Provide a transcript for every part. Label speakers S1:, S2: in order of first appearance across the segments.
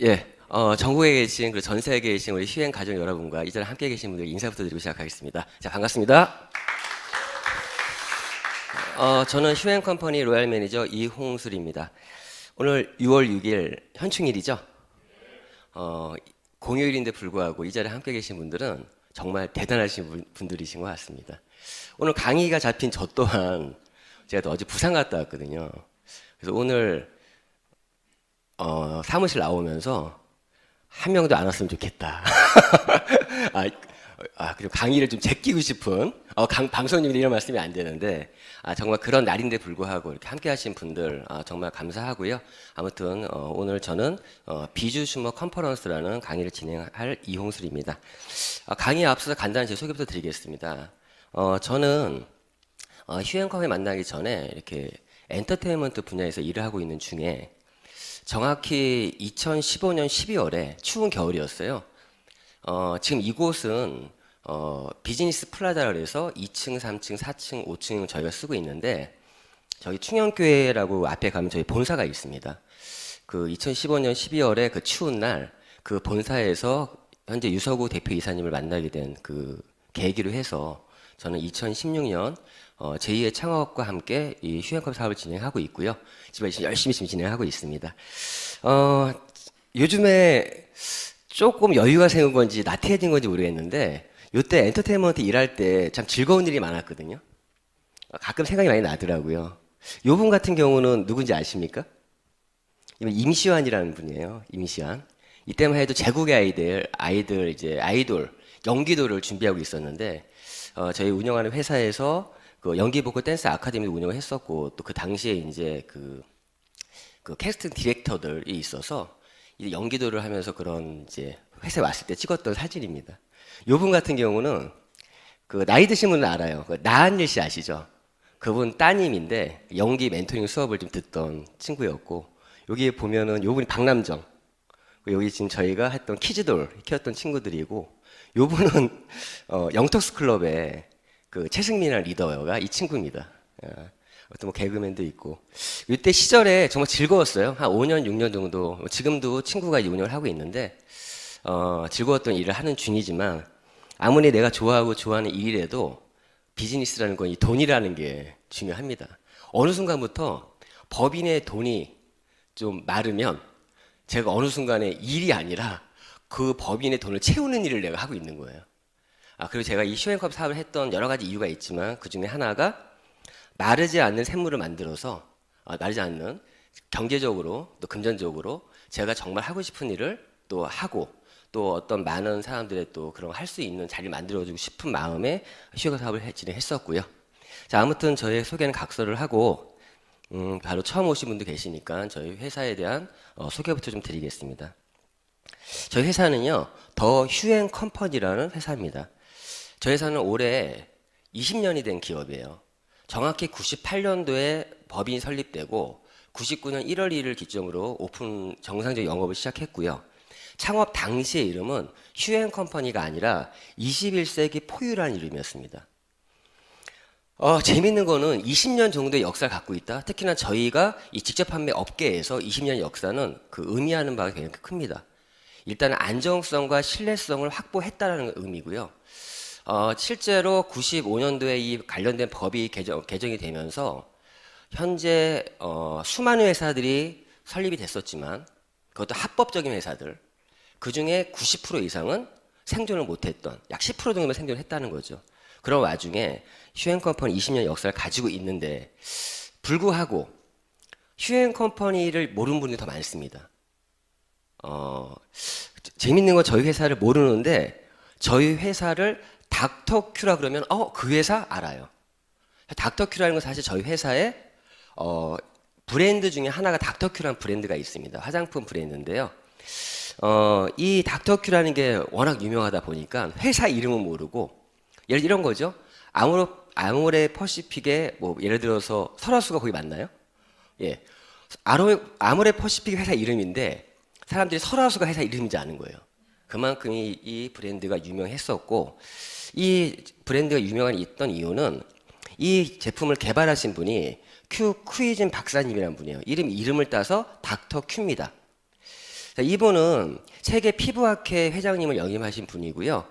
S1: 예, 전국에 계신 그리고 전 세계에 계신 우리 휴행 가족 여러분과 이 자리에 함께 계신 분들 인사부터 드리고 시작하겠습니다. 자, 반갑습니다. 저는 휴행 컴퍼니 로얄 매니저 이홍술입니다. 오늘 6월 6일 현충일이죠. 공휴일인데 불구하고 이 자리에 함께 계신 분들은 정말 대단하신 분들이신 것 같습니다. 오늘 강의가 잡힌 저 또한 제가 또 어제 부산 갔다 왔거든요. 그래서 오늘 사무실 나오면서 한 명도 안 왔으면 좋겠다. 그리고 강의를 좀 제끼고 싶은, 방송님이 이런 말씀이 안 되는데, 정말 그런 날인데 불구하고 이렇게 함께 하신 분들, 정말 감사하고요. 아무튼, 오늘 저는, 비주슈머 컨퍼런스라는 강의를 진행할 이홍술입니다. 강의에 앞서서 간단히 제 소개부터 드리겠습니다. 저는, 휴행컴에 만나기 전에 이렇게 엔터테인먼트 분야에서 일을 하고 있는 중에 정확히 2015년 12월에 추운 겨울이었어요. 지금 이곳은 비즈니스 플라자라 그래서 2층, 3층, 4층, 5층 저희가 쓰고 있는데 저희 충영교회라고 앞에 가면 저희 본사가 있습니다. 그 2015년 12월에 그 추운 날 그 본사에서 현재 유서구 대표이사님을 만나게 된 그 계기로 해서 저는 2016년 제2의 창업과 함께 이 휴행컵 사업을 진행하고 있고요. 지금 열심히 진행하고 있습니다. 요즘에 조금 여유가 생긴 건지 나태해진 건지 모르겠는데 요때 엔터테인먼트 일할 때 참 즐거운 일이 많았거든요. 가끔 생각이 많이 나더라고요. 요 분 같은 경우는 누군지 아십니까? 임시완이라는 분이에요. 임시완. 이때만 해도 제국의 아이들 이제 아이돌 연기도를 준비하고 있었는데 저희 운영하는 회사에서 그 연기 보컬 댄스 아카데미도 운영을 했었고 또 그 당시에 이제 그 캐스팅 디렉터들이 있어서 이제 연기도를 하면서 그런 이제 회사에 왔을 때 찍었던 사진입니다. 요분 같은 경우는 그 나이 드신 분은 알아요. 그 나한일 씨 아시죠? 그분 따님인데 연기 멘토링 수업을 좀 듣던 친구였고 여기 보면은 요분이 박남정. 여기 지금 저희가 했던 키즈돌 키웠던 친구들이고 요분은 영턱스 클럽의 그 최승민이라는 리더가 이 친구입니다. 어떤 뭐 개그맨도 있고 이때 시절에 정말 즐거웠어요. 한 5년, 6년 정도 지금도 친구가 운영을 하고 있는데 즐거웠던 일을 하는 중이지만 아무리 내가 좋아하는 일이라도 비즈니스라는 건 이 돈이라는 게 중요합니다. 어느 순간부터 법인의 돈이 좀 마르면 제가 어느 순간에 일이 아니라 그 법인의 돈을 채우는 일을 내가 하고 있는 거예요. 그리고 제가 이 휴행컵 사업을 했던 여러 가지 이유가 있지만 그 중에 하나가 마르지 않는 샘물을 만들어서 마르지 않는 경제적으로 또 금전적으로 제가 정말 하고 싶은 일을 또 하고 또 어떤 많은 사람들의 또 그런 할 수 있는 자리를 만들어주고 싶은 마음에 휴행컵 사업을 진행했었고요. 자, 아무튼 저의 소개는 각서를 하고 바로 처음 오신 분도 계시니까 저희 회사에 대한 소개부터 좀 드리겠습니다. 저희 회사는요, 더 휴행 컴퍼니라는 회사입니다. 저희 회사는 올해 20년이 된 기업이에요. 정확히 98년도에 법인이 설립되고 99년 1월 1일 기점으로 오픈 정상적 영업을 시작했고요. 창업 당시의 이름은 휴행 컴퍼니가 아니라 21세기 포유라는 이름이었습니다. 재밌는 거는 20년 정도의 역사를 갖고 있다. 특히나 저희가 이 직접 판매 업계에서 20년 역사는 그 의미하는 바가 굉장히 큽니다. 일단은 안정성과 신뢰성을 확보했다는 의미고요. 실제로 95년도에 이 관련된 법이 개정이 되면서 현재 수많은 회사들이 설립이 됐었지만 그것도 합법적인 회사들 그 중에 90% 이상은 생존을 못했던 약 10% 정도만 생존했다는 거죠. 그런 와중에 휴행컴퍼니 20년 역사를 가지고 있는데 불구하고 휴행컴퍼니를 모르는 분들이 더 많습니다. 재밌는 건 저희 회사를 모르는데 저희 회사를 닥터큐라 그러면 그 회사 알아요. 닥터큐라는 건 사실 저희 회사의 브랜드 중에 하나가 닥터큐라는 브랜드가 있습니다. 화장품 브랜드인데요. 이 닥터큐라는 게 워낙 유명하다 보니까 회사 이름은 모르고 이런 거죠. 아모레 퍼시픽의 뭐 예를 들어서 설화수가 거기 맞나요? 예, 아모레 퍼시픽 회사 이름인데 사람들이 설화수가 회사 이름인지 아는 거예요. 그만큼 이 브랜드가 유명했었고 이 브랜드가 유명했던 이유는 이 제품을 개발하신 분이 큐이진 박사님이라는 분이에요. 이름을 따서 닥터 큐입니다. 이분은 세계 피부학회 회장님을 역임하신 분이고요.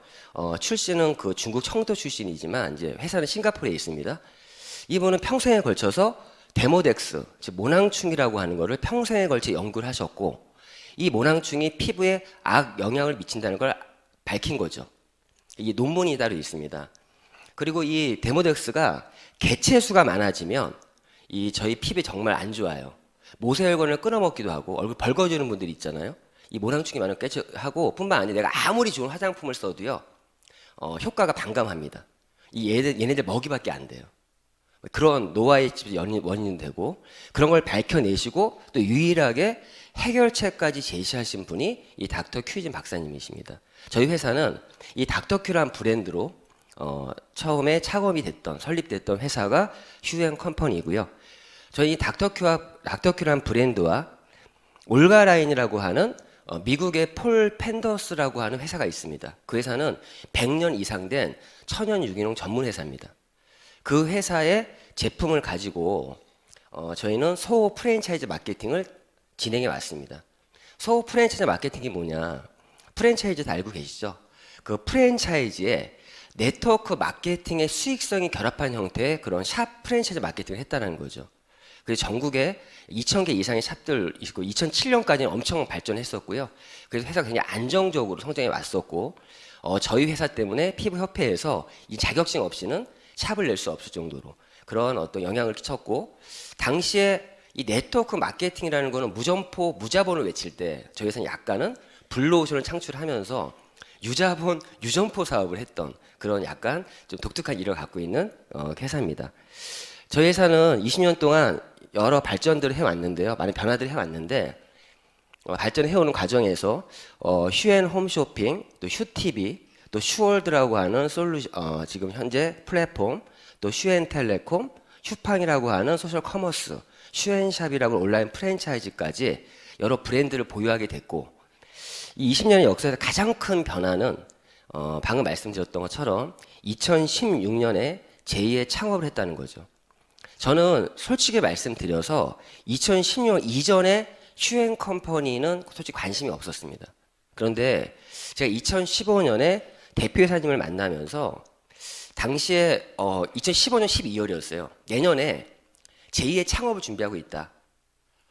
S1: 출신은 그 중국 청도 출신이지만 이제 회사는 싱가포르에 있습니다. 이분은 평생에 걸쳐서 데모덱스, 즉 모낭충이라고 하는 것을 평생에 걸쳐 연구를 하셨고, 이 모낭충이 피부에 악 영향을 미친다는 걸 밝힌 거죠. 이 논문이 따로 있습니다. 그리고 이 데모덱스가 개체수가 많아지면 이 저희 피부에 정말 안 좋아요. 모세혈관을 끊어먹기도 하고 얼굴 벌거지는 분들이 있잖아요. 이 모낭충이 많은 개체하고 뿐만 아니라 내가 아무리 좋은 화장품을 써도요, 효과가 반감합니다. 얘네들 먹이밖에 안 돼요. 그런 노화의 원인이 되고, 그런 걸 밝혀내시고 또 유일하게 해결책까지 제시하신 분이 이 닥터 큐이진 박사님이십니다. 저희 회사는 이 닥터 큐라는 브랜드로 처음에 설립됐던 회사가 휴앤컴퍼니고요. 저희 닥터 큐라는 브랜드와 올가라인이라고 하는 미국의 폴 펜더스라고 하는 회사가 있습니다. 그 회사는 100년 이상 된 천연 유기농 전문 회사입니다. 그 회사의 제품을 가지고 저희는 소호 프랜차이즈 마케팅을 진행해 왔습니다. 소호 프랜차이즈 마케팅이 뭐냐? 프랜차이즈도 알고 계시죠? 그 프랜차이즈에 네트워크 마케팅의 수익성이 결합한 형태의 그런 샵 프랜차이즈 마케팅을 했다는 거죠. 그래서 전국에 2,000개 이상의 샵들 있고 2007년까지는 엄청 발전했었고요. 그래서 회사가 굉장히 안정적으로 성장해 왔었고, 저희 회사 때문에 피부협회에서 이 자격증 없이는 샵을 낼 수 없을 정도로 그런 어떤 영향을 끼쳤고, 당시에 이 네트워크 마케팅이라는 거는 무점포, 무자본을 외칠 때 저희 회사는 약간은 블루오션을 창출하면서 유자본, 유점포 사업을 했던 그런 약간 좀 독특한 일을 갖고 있는 회사입니다. 저희 회사는 20년 동안 여러 발전들을 해왔는데요. 많은 변화들을 해왔는데, 발전해오는 과정에서 휴앤 홈쇼핑, 또 휴TV, 또 슈월드라고 하는 지금 현재 플랫폼, 또 휴앤텔레콤, 휴팡이라고 하는 소셜 커머스, 휴앤샵이라고 하는 온라인 프랜차이즈까지 여러 브랜드를 보유하게 됐고, 이 20년의 역사에서 가장 큰 변화는 방금 말씀드렸던 것처럼 2016년에 제2의 창업을 했다는 거죠. 저는 솔직히 말씀드려서 2016년 이전에 휴앤컴퍼니는 솔직히 관심이 없었습니다. 그런데 제가 2015년에 대표이사님을 만나면서 당시에 2015년 12월이었어요. 내년에 제2의 창업을 준비하고 있다.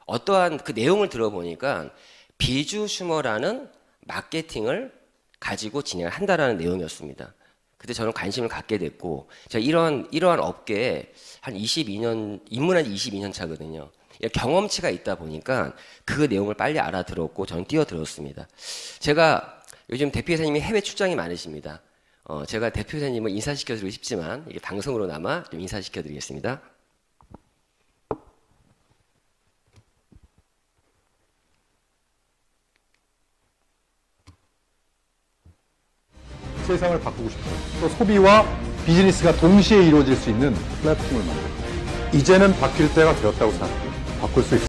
S1: 어떠한 그 내용을 들어보니까 비주슈머라는 마케팅을 가지고 진행을 한다라는 내용이었습니다. 그때 저는 관심을 갖게 됐고, 제가 이러한 업계에 한 22년, 입문한 지 22년 차거든요. 경험치가 있다 보니까 그 내용을 빨리 알아들었고 저는 뛰어들었습니다. 제가 요즘 대표이사님이 해외 출장이 많으십니다. 제가 대표이사님을 인사시켜드리고 싶지만 이게 방송으로나마 좀 인사시켜드리겠습니다.
S2: 세상을 바꾸고 싶어요. 또 소비와 비즈니스가 동시에 이루어질 수 있는 플랫폼을 만들고, 이제는 바뀔 때가 되었다고 생각해요. 바꿀 수 있어요.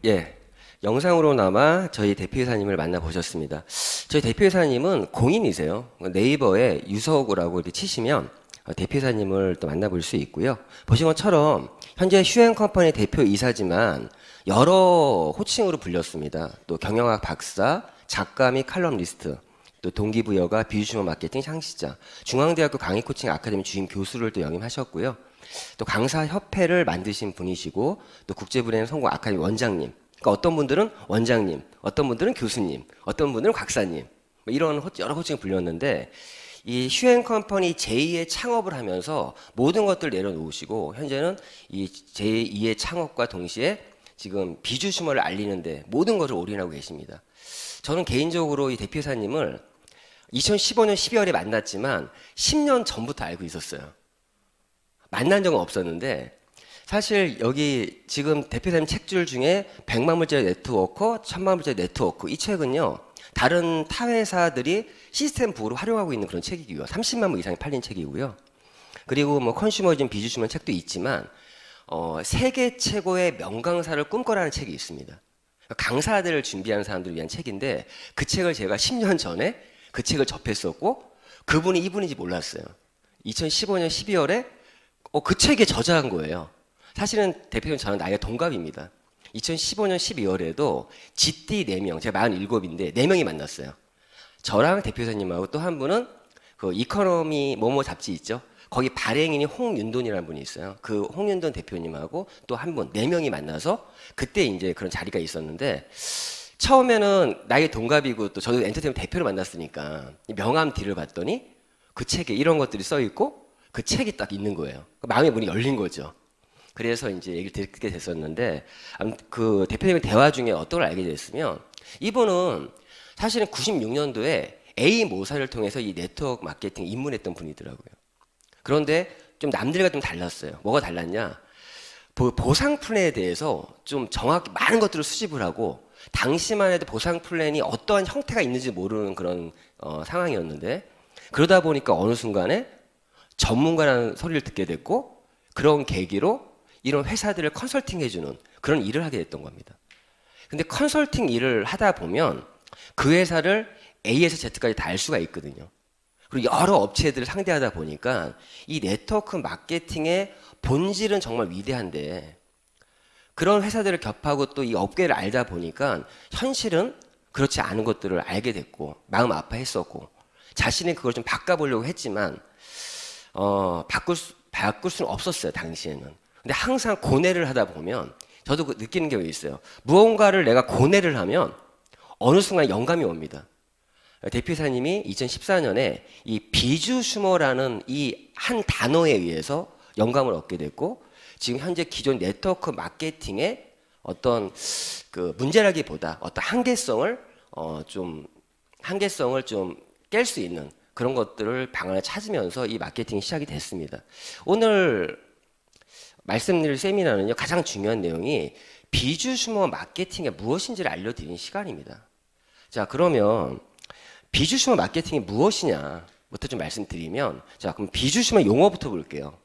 S1: 예, 영상으로나마 저희 대표이사님을 만나보셨습니다. 저희 대표이사님은 공인이세요. 네이버에 유서구라고 이렇게 치시면 대표이사님을 또 만나볼 수 있고요. 보신 것처럼 현재 휴앤컴퍼니 대표이사지만 여러 호칭으로 불렸습니다. 또 경영학 박사, 작가 및 칼럼니스트, 또 동기부여가 비주슈머 마케팅 창시자, 중앙대학교 강의코칭 아카데미 주임 교수를 또 역임하셨고요. 또 강사협회를 만드신 분이시고, 또 국제브랜드 성공 아카데미 원장님. 그러니까 어떤 분들은 원장님, 어떤 분들은 교수님, 어떤 분들은 곽사님, 이런 여러 호칭을 불렸는데, 이 슈앤컴퍼니 제2의 창업을 하면서 모든 것들을 내려놓으시고 현재는 이 제2의 창업과 동시에 지금 비주슈머를 알리는데 모든 것을 올인하고 계십니다. 저는 개인적으로 이 대표이사님을 2015년 12월에 만났지만 10년 전부터 알고 있었어요. 만난 적은 없었는데 사실 여기 지금 대표이사님 책줄 중에 100만 불짜리 네트워커, 1000만 불짜리 네트워크 이 책은요. 다른 타 회사들이 시스템 부로 활용하고 있는 그런 책이고요. 30만 부 이상이 팔린 책이고요. 그리고 뭐 컨슈머즘, 비주슈머 책도 있지만 세계 최고의 명강사를 꿈꿔라는 책이 있습니다. 강사들을 준비하는 사람들을 위한 책인데 그 책을 제가 10년 전에 그 책을 접했었고 그분이 이분인지 몰랐어요. 2015년 12월에 그 책에 저자한 거예요. 사실은 대표님 저는 나이가 동갑입니다. 2015년 12월에도 GD 4명, 제가 47인데 4명이 만났어요. 저랑 대표이사님하고 또 한 분은 그 이코노미 뭐뭐 잡지 있죠? 거기 발행인이 홍윤돈이라는 분이 있어요. 그 홍윤돈 대표님하고 또 한 분, 4명이 만나서 그때 이제 그런 자리가 있었는데 처음에는 나이 동갑이고 또 저도 엔터테인먼트 대표를 만났으니까 명함 뒤를 봤더니 그 책에 이런 것들이 써 있고 그 책이 딱 있는 거예요. 마음의 문이 열린 거죠. 그래서 이제 얘기를 듣게 됐었는데 그 대표님의 대화 중에 어떤 걸 알게 됐으면 이분은 사실은 96년도에 A 모사를 통해서 이 네트워크 마케팅 입문했던 분이더라고요. 그런데 좀 남들과 좀 달랐어요. 뭐가 달랐냐? 보상 플랜에 대해서 좀 정확히 많은 것들을 수집을 하고 당시만 해도 보상 플랜이 어떠한 형태가 있는지 모르는 그런 상황이었는데 그러다 보니까 어느 순간에 전문가라는 소리를 듣게 됐고 그런 계기로 이런 회사들을 컨설팅해주는 그런 일을 하게 됐던 겁니다. 근데 컨설팅 일을 하다 보면 그 회사를 A에서 Z까지 다 알 수가 있거든요. 그리고 여러 업체들을 상대하다 보니까 이 네트워크 마케팅의 본질은 정말 위대한데 그런 회사들을 겹하고 또 이 업계를 알다 보니까 현실은 그렇지 않은 것들을 알게 됐고 마음 아파했었고 자신이 그걸 좀 바꿔보려고 했지만 바꿀 수는 없었어요. 당시에는. 근데 항상 고뇌를 하다 보면 저도 느끼는 게 있어요. 무언가를 내가 고뇌를 하면 어느 순간 영감이 옵니다. 대표이사님이 2014년에 이 비주슈머라는 이 한 단어에 의해서 영감을 얻게 됐고 지금 현재 기존 네트워크 마케팅의 어떤 그 문제라기보다 어떤 한계성을 좀 깰 수 있는 그런 것들을 방안을 찾으면서 이 마케팅이 시작이 됐습니다. 오늘 말씀드릴 세미나는요 가장 중요한 내용이 비주슈머 마케팅이 무엇인지를 알려드리는 시간입니다. 자 그러면 비주슈머 마케팅이 무엇이냐부터 좀 말씀드리면 자 그럼 비주슈머 용어부터 볼게요.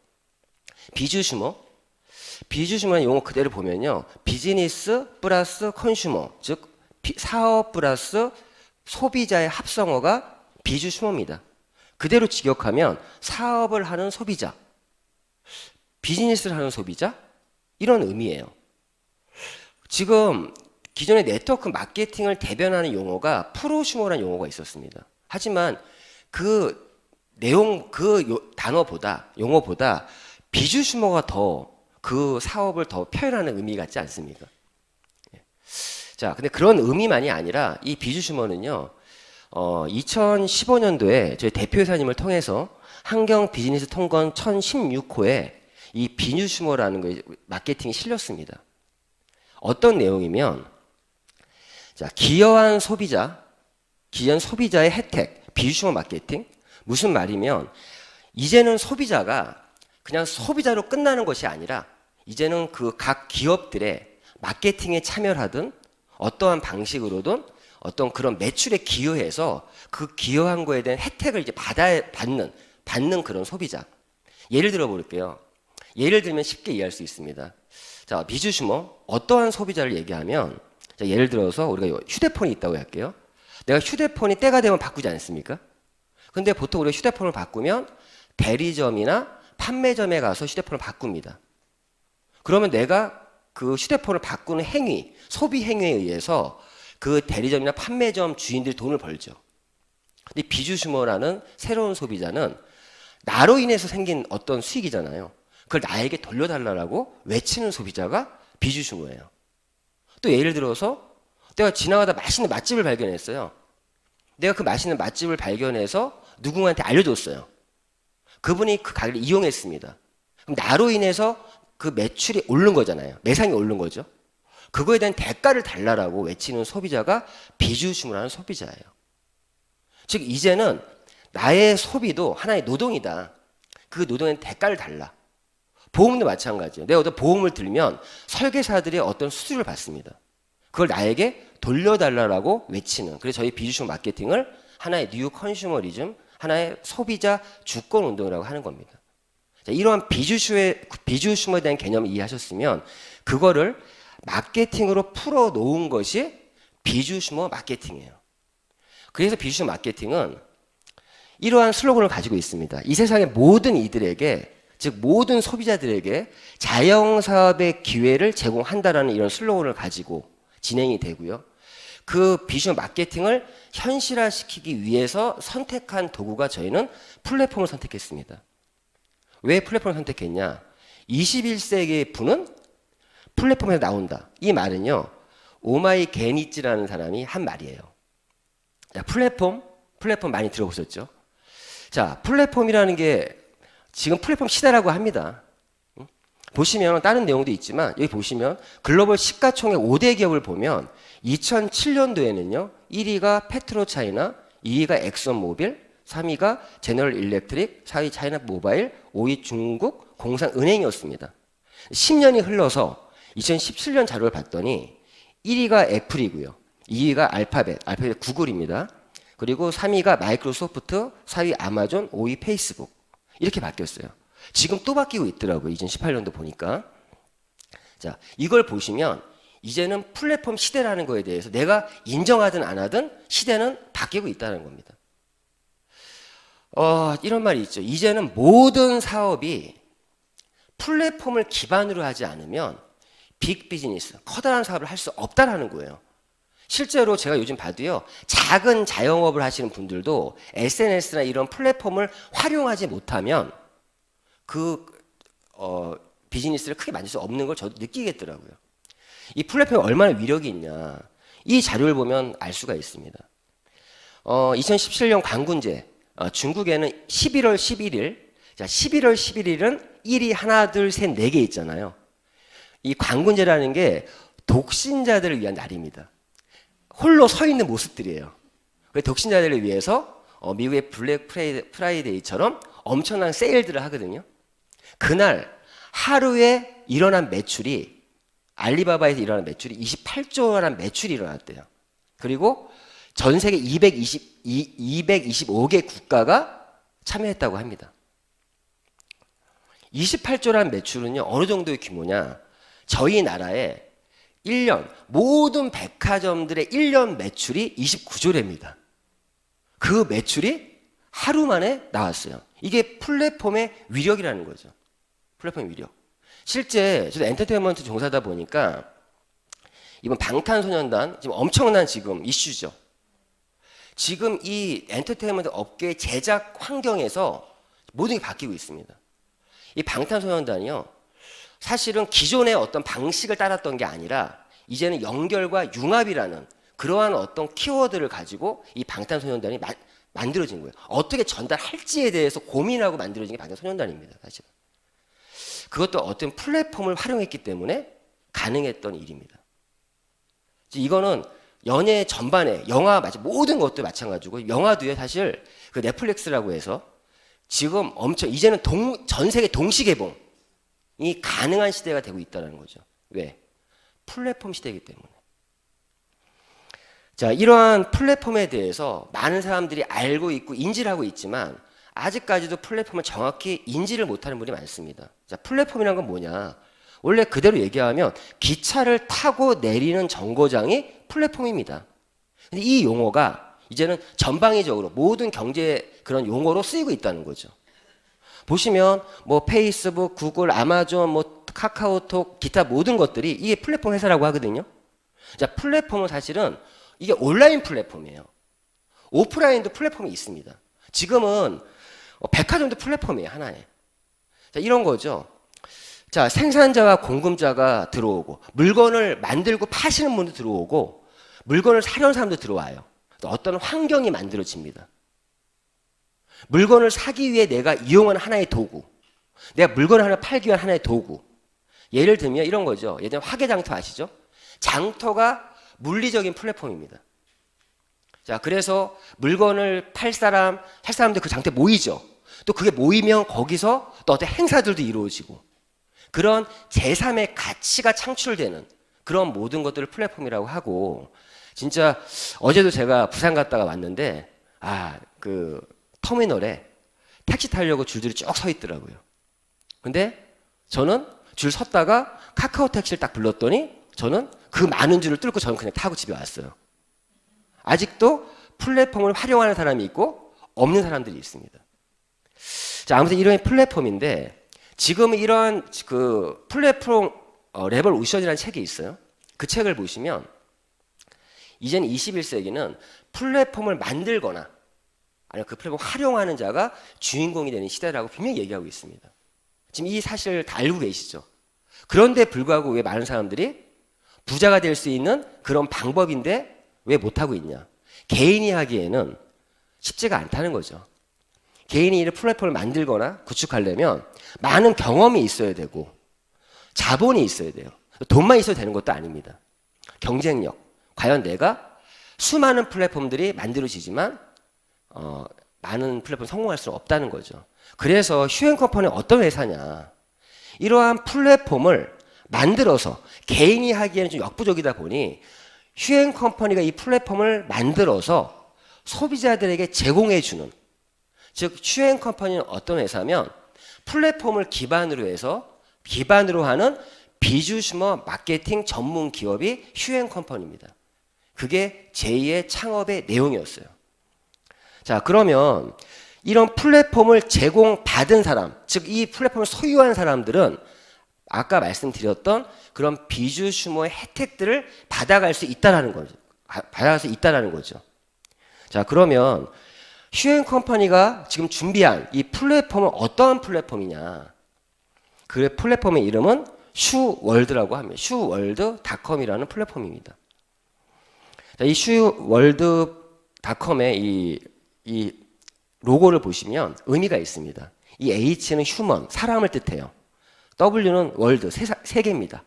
S1: 비주슈머는 용어 그대로 보면요 비즈니스 플러스 컨슈머 즉 사업 플러스 소비자의 합성어가 비주슈머입니다. 그대로 직역하면 사업을 하는 소비자 비즈니스를 하는 소비자 이런 의미예요. 지금 기존의 네트워크 마케팅을 대변하는 용어가 프로슈머라는 용어가 있었습니다. 하지만 그 내용 용어보다 비주슈머가 더 그 사업을 더 표현하는 의미 같지 않습니까? 자, 근데 그런 의미만이 아니라 이 비주슈머는요 2015년도에 저희 대표이사님을 통해서 한경 비즈니스 통건 1016호에 이 비주슈머라는 거 마케팅이 실렸습니다. 어떤 내용이면 자, 기여한 소비자, 기존 소비자의 혜택, 비주슈머 마케팅 무슨 말이면 이제는 소비자가 그냥 소비자로 끝나는 것이 아니라 이제는 그 각 기업들의 마케팅에 참여를 하든 어떠한 방식으로든 어떤 그런 매출에 기여해서 그 기여한 거에 대한 혜택을 이제 받는 그런 소비자. 예를 들어 볼게요. 예를 들면 쉽게 이해할 수 있습니다. 자, 비주슈머 어떠한 소비자를 얘기하면 자, 예를 들어서 우리가 휴대폰이 있다고 할게요. 내가 휴대폰이 때가 되면 바꾸지 않습니까? 근데 보통 우리가 휴대폰을 바꾸면 대리점이나 판매점에 가서 휴대폰을 바꿉니다. 그러면 내가 그 휴대폰을 바꾸는 행위, 소비 행위에 의해서 그 대리점이나 판매점 주인들이 돈을 벌죠. 근데 비주슈머라는 새로운 소비자는 나로 인해서 생긴 어떤 수익이잖아요. 그걸 나에게 돌려달라고 외치는 소비자가 비주슈머예요. 또 예를 들어서 내가 지나가다 맛있는 맛집을 발견했어요. 내가 그 맛있는 맛집을 발견해서 누군가한테 알려줬어요. 그분이 그 가게를 이용했습니다. 그럼 나로 인해서 그 매출이 오른 거잖아요. 매상이 오른 거죠. 그거에 대한 대가를 달라라고 외치는 소비자가 비주심을 하는 소비자예요. 즉 이제는 나의 소비도 하나의 노동이다. 그 노동에 대가를 달라. 보험도 마찬가지예요. 내가 어떤 보험을 들면 설계사들이 어떤 수수료를 받습니다. 그걸 나에게 돌려달라고 외치는, 그래서 저희 비주심 마케팅을 하나의 뉴 컨슈머리즘, 하나의 소비자 주권 운동이라고 하는 겁니다. 자, 이러한 비주심에 대한 개념을 이해하셨으면 그거를 마케팅으로 풀어놓은 것이 비주슈머 마케팅이에요. 그래서 비주슈머 마케팅은 이러한 슬로건을 가지고 있습니다. 이 세상의 모든 이들에게, 즉 모든 소비자들에게 자영사업의 기회를 제공한다라는 이런 슬로건을 가지고 진행이 되고요. 그 비주슈머 마케팅을 현실화시키기 위해서 선택한 도구가 저희는 플랫폼을 선택했습니다. 왜 플랫폼을 선택했냐? 21세기의 부는 플랫폼에서 나온다. 이 말은요, 오마이 게니츠라는 사람이 한 말이에요. 자, 플랫폼 많이 들어보셨죠? 자, 플랫폼이라는 게 지금 플랫폼 시대라고 합니다. 보시면 다른 내용도 있지만 여기 보시면 글로벌 시가총액 5대 기업을 보면 2007년도에는요 1위가 페트로차이나, 2위가 엑선모빌, 3위가 제너럴 일렉트릭, 4위 차이나 모바일, 5위 중국 공산은행이었습니다. 10년이 흘러서 2017년 자료를 봤더니 1위가 애플이고요. 2위가 알파벳 구글입니다. 그리고 3위가 마이크로소프트, 4위 아마존, 5위 페이스북. 이렇게 바뀌었어요. 지금 또 바뀌고 있더라고요. 2018년도 보니까. 자, 이걸 보시면 이제는 플랫폼 시대라는 거에 대해서 내가 인정하든 안 하든 시대는 바뀌고 있다는 겁니다. 이런 말이 있죠. 이제는 모든 사업이 플랫폼을 기반으로 하지 않으면 빅 비즈니스, 커다란 사업을 할 수 없다라는 거예요. 실제로 제가 요즘 봐도요, 작은 자영업을 하시는 분들도 SNS나 이런 플랫폼을 활용하지 못하면 비즈니스를 크게 만들 수 없는 걸 저도 느끼겠더라고요. 이 플랫폼이 얼마나 위력이 있냐, 이 자료를 보면 알 수가 있습니다. 2017년 광군제, 중국에는 11월 11일, 자, 11월 11일은 1위 하나, 둘, 셋, 4개 있잖아요. 이 광군제라는 게 독신자들을 위한 날입니다. 홀로 서 있는 모습들이에요. 독신자들을 위해서 미국의 블랙 프라이데이처럼 엄청난 세일들을 하거든요. 그날 하루에 일어난 매출이, 알리바바에서 일어난 매출이 28조라는 매출이 일어났대요. 그리고 전 세계 225개 국가가 참여했다고 합니다. 28조라는 매출은요, 어느 정도의 규모냐? 저희 나라의 1년, 모든 백화점들의 1년 매출이 29조랍니다. 그 매출이 하루 만에 나왔어요. 이게 플랫폼의 위력이라는 거죠. 플랫폼의 위력. 실제 저도 엔터테인먼트 종사다 보니까 이번 방탄소년단 지금 엄청난 지금 이슈죠. 지금 이 엔터테인먼트 업계 제작 환경에서 모든 게 바뀌고 있습니다. 이 방탄소년단이요, 사실은 기존의 어떤 방식을 따랐던 게 아니라 이제는 연결과 융합이라는 그러한 어떤 키워드를 가지고 이 방탄소년단이 만들어진 거예요. 어떻게 전달할지에 대해서 고민하고 만들어진 게 방탄소년단입니다. 사실은. 그것도 어떤 플랫폼을 활용했기 때문에 가능했던 일입니다. 이거는 연예 전반에, 영화 모든 것도 마찬가지고, 영화도요, 사실 그 넷플릭스라고 해서 지금 엄청 이제는 전 세계 동시 개봉이 가능한 시대가 되고 있다는 거죠. 왜? 플랫폼 시대이기 때문에. 자, 이러한 플랫폼에 대해서 많은 사람들이 알고 있고 인지를 하고 있지만 아직까지도 플랫폼을 정확히 인지를 못하는 분이 많습니다. 자, 플랫폼이란 건 뭐냐? 원래 그대로 얘기하면 기차를 타고 내리는 정거장이 플랫폼입니다. 근데 이 용어가 이제는 전방위적으로 모든 경제 그런 용어로 쓰이고 있다는 거죠. 보시면 뭐 페이스북, 구글, 아마존, 뭐 카카오톡, 기타 모든 것들이 이게 플랫폼 회사라고 하거든요. 자, 플랫폼은 사실은 이게 온라인 플랫폼이에요. 오프라인도 플랫폼이 있습니다. 지금은 백화점도 플랫폼이에요, 하나에. 자, 이런 거죠. 자, 생산자와 공급자가 들어오고, 물건을 만들고 파시는 분도 들어오고, 물건을 사려는 사람도 들어와요. 어떤 환경이 만들어집니다. 물건을 사기 위해 내가 이용하는 하나의 도구. 내가 물건을 하나 팔기 위한 하나의 도구. 예를 들면 이런 거죠. 예전에 화개장터 아시죠? 장터가 물리적인 플랫폼입니다. 자, 그래서 물건을 팔 사람, 살 사람들 그 장터에 모이죠. 또 그게 모이면 거기서 또 어떤 행사들도 이루어지고 그런 제3의 가치가 창출되는 그런 모든 것들을 플랫폼이라고 하고 진짜 어제도 제가 부산 갔다가 왔는데 그 터미널에 택시 타려고 줄들이 쭉 서 있더라고요. 근데 저는 줄 섰다가 카카오 택시를 딱 불렀더니 저는 그 많은 줄을 뚫고 저는 그냥 타고 집에 왔어요. 아직도 플랫폼을 활용하는 사람이 있고 없는 사람들이 있습니다. 자, 아무튼 이런 플랫폼인데 지금 이런 그 플랫폼 레볼루션이라는 책이 있어요. 그 책을 보시면 이제는 21세기는 플랫폼을 만들거나 아니면 그 플랫폼을 활용하는 자가 주인공이 되는 시대라고 분명히 얘기하고 있습니다. 지금 이 사실을 다 알고 계시죠? 그런데 불구하고 왜 많은 사람들이 부자가 될 수 있는 그런 방법인데 왜 못하고 있냐? 개인이 하기에는 쉽지가 않다는 거죠. 개인이 이 플랫폼을 만들거나 구축하려면 많은 경험이 있어야 되고 자본이 있어야 돼요. 돈만 있어도 되는 것도 아닙니다. 경쟁력. 과연 내가 수많은 플랫폼들이 만들어지지만 많은 플랫폼 성공할 수는 없다는 거죠. 그래서 휴앤컴퍼니는 어떤 회사냐. 이러한 플랫폼을 만들어서 개인이 하기에는 좀 역부족이다 보니 휴앤컴퍼니가 이 플랫폼을 만들어서 소비자들에게 제공해주는 즉 휴앤컴퍼니는 어떤 회사면 플랫폼을 기반으로 하는 비주슈머 마케팅 전문 기업이 휴앤컴퍼니입니다. 그게 제2의 창업의 내용이었어요. 자, 그러면 이런 플랫폼을 제공받은 사람, 즉 이 플랫폼을 소유한 사람들은 아까 말씀드렸던 그런 비주슈머의 혜택들을 받아갈 수 있다라는 거죠. 자, 그러면 휴앤컴퍼니가 지금 준비한 이 플랫폼은 어떠한 플랫폼이냐? 그 플랫폼의 이름은 슈월드라고 합니다. 슈월드닷컴이라는 플랫폼입니다. 자, 이 슈월드닷컴의 이 로고를 보시면 의미가 있습니다. 이 H는 휴먼, 사람을 뜻해요. W는 월드, 세계입니다.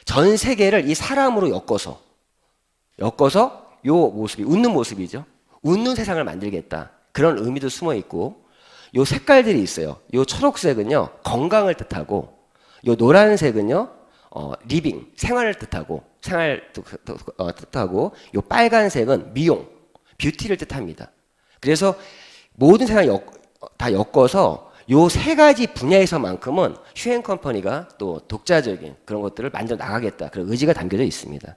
S1: 전 세계를 이 사람으로 엮어서 요 모습이 웃는 모습이죠. 웃는 세상을 만들겠다. 그런 의미도 숨어 있고 요 색깔들이 있어요. 요 초록색은요 건강을 뜻하고 요 노란색은요 리빙, 생활을 뜻하고 요 빨간색은 미용, 뷰티를 뜻합니다. 그래서 모든 세상을 다 엮어서 요 세 가지 분야에서만큼은 휴앤컴퍼니가 또 독자적인 그런 것들을 만들어 나가겠다. 그런 의지가 담겨져 있습니다.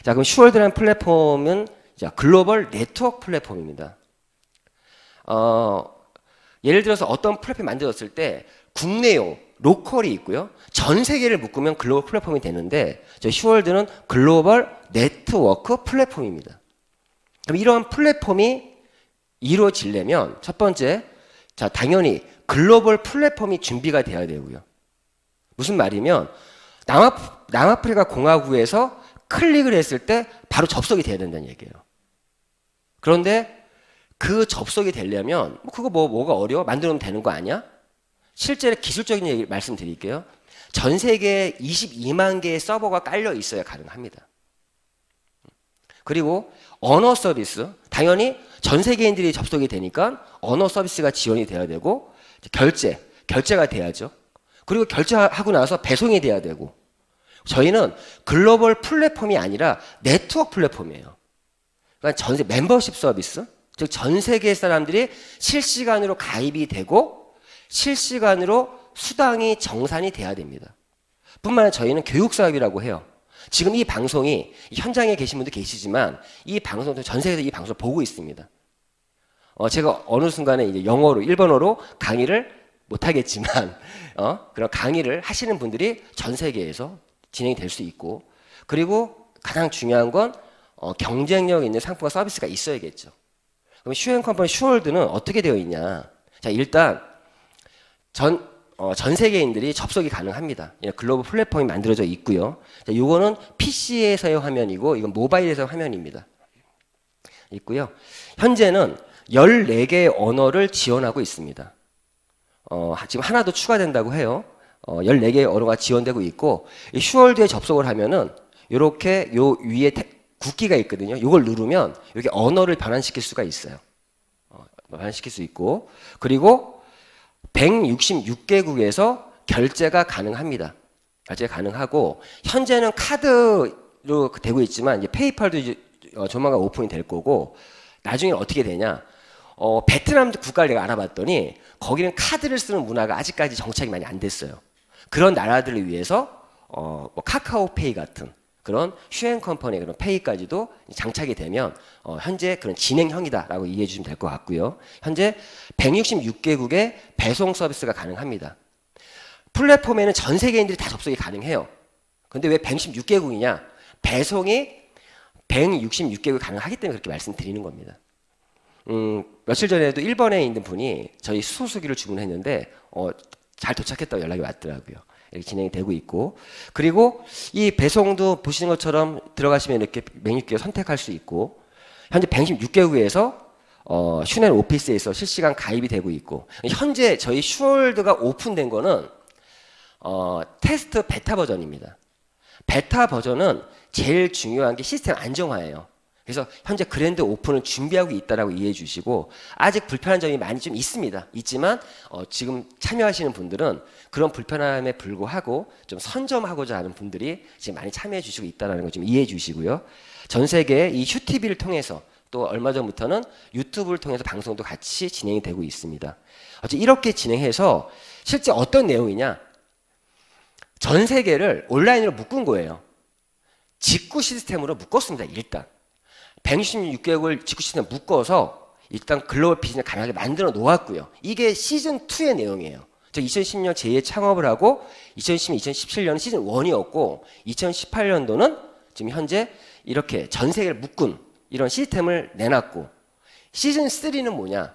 S1: 자, 그럼 슈월드라는 플랫폼은 글로벌 네트워크 플랫폼입니다. 예를 들어서 어떤 플랫폼이 만들어졌을 때 국내용, 로컬이 있고요. 전 세계를 묶으면 글로벌 플랫폼이 되는데 슈월드는 글로벌 네트워크 플랫폼입니다. 그럼 이러한 플랫폼이 이루어지려면 첫 번째, 당연히 글로벌 플랫폼이 준비가 돼야 되고요. 무슨 말이면 남아프리카 공화국에서 클릭을 했을 때 바로 접속이 돼야 된다는 얘기예요. 그런데 그 접속이 되려면 그거 뭐가 어려워? 만들면 되는 거 아니야? 실제 기술적인 얘기 말씀드릴게요. 전 세계에 22만 개의 서버가 깔려 있어야 가능합니다. 그리고 언어 서비스, 당연히 전 세계인들이 접속이 되니까 언어 서비스가 지원이 돼야 되고 결제가 돼야죠. 그리고 결제하고 나서 배송이 돼야 되고 저희는 글로벌 플랫폼이 아니라 네트워크 플랫폼이에요. 그러니까 멤버십 서비스, 즉 전 세계 사람들이 실시간으로 가입이 되고 실시간으로 수당이 정산이 돼야 됩니다. 뿐만 아니라 저희는 교육 사업이라고 해요. 지금 이 방송이 현장에 계신 분도 계시지만 이 방송도 전 세계에서 이 방송을 보고 있습니다. 제가 어느 순간에 이제 영어로 일본어로 강의를 못 하겠지만 그런 강의를 하시는 분들이 전 세계에서 진행이 될 수 있고 그리고 가장 중요한 건 경쟁력 있는 상품과 서비스가 있어야겠죠. 그럼 휴앤컴퍼니 슈월드는 어떻게 되어 있냐? 자, 일단 전 세계인들이 접속이 가능합니다. 글로벌 플랫폼이 만들어져 있고요. 자, 이거는 PC에서의 화면이고 이건 모바일에서의 화면입니다. 있고요. 현재는 14개의 언어를 지원하고 있습니다. 지금 하나 더 추가된다고 해요. 14개의 언어가 지원되고 있고, 이 슈월드에 접속을 하면은 이렇게 요 위에 국기가 있거든요. 이걸 누르면 이렇게 언어를 변환시킬 수가 있어요. 변환시킬 수 있고, 그리고 166개국에서 결제가 가능합니다. 결제가 가능하고, 현재는 카드로 되고 있지만 이제 페이팔도 이제 조만간 오픈이 될 거고, 나중에 어떻게 되냐? 베트남 국가를 내가 알아봤더니 거기는 카드를 쓰는 문화가 아직까지 정착이 많이 안 됐어요. 그런 나라들을 위해서 뭐 카카오페이 같은 그런 슈앤컴퍼니의 그런 페이까지도 장착이 되면 현재 그런 진행형이다라고 이해해 주시면 될 것 같고요. 현재 166개국의 배송 서비스가 가능합니다. 플랫폼에는 전 세계인들이 다 접속이 가능해요. 근데 왜 166개국이냐? 배송이 166개국이 가능하기 때문에 그렇게 말씀드리는 겁니다. 며칠 전에도 일본에 있는 분이 저희 수소수기를 주문했는데 잘 도착했다고 연락이 왔더라고요. 이렇게 진행이 되고 있고, 그리고 이 배송도 보시는 것처럼 들어가시면 이렇게 166개국 선택할 수 있고, 현재 116개국에서 슈넨 오피스에서 실시간 가입이 되고 있고, 현재 저희 슈월드가 오픈된 거는 테스트 베타 버전입니다. 베타 버전은 제일 중요한 게 시스템 안정화예요. 그래서 현재 그랜드 오픈을 준비하고 있다라고 이해해 주시고, 아직 불편한 점이 많이 좀 있지만 지금 참여하시는 분들은 그런 불편함에 불구하고 좀 선점하고자 하는 분들이 지금 많이 참여해 주시고 있다는 걸 좀 이해해 주시고요. 전 세계 이 휴TV를 통해서 또 얼마 전부터는 유튜브를 통해서 방송도 같이 진행이 되고 있습니다. 어쨌든 이렇게 진행해서 실제 어떤 내용이냐? 전 세계를 온라인으로 묶은 거예요. 직구 시스템으로 묶었습니다. 일단 166개국을 직구 시스템 묶어서 일단 글로벌 비즈니스 가능하게 만들어 놓았고요. 이게 시즌 2의 내용이에요. 저 2010년 제2의 창업을 하고 2010년, 2017년은 시즌 1이었고 2018년도는 지금 현재 이렇게 전 세계를 묶은 이런 시스템을 내놨고, 시즌 3는 뭐냐?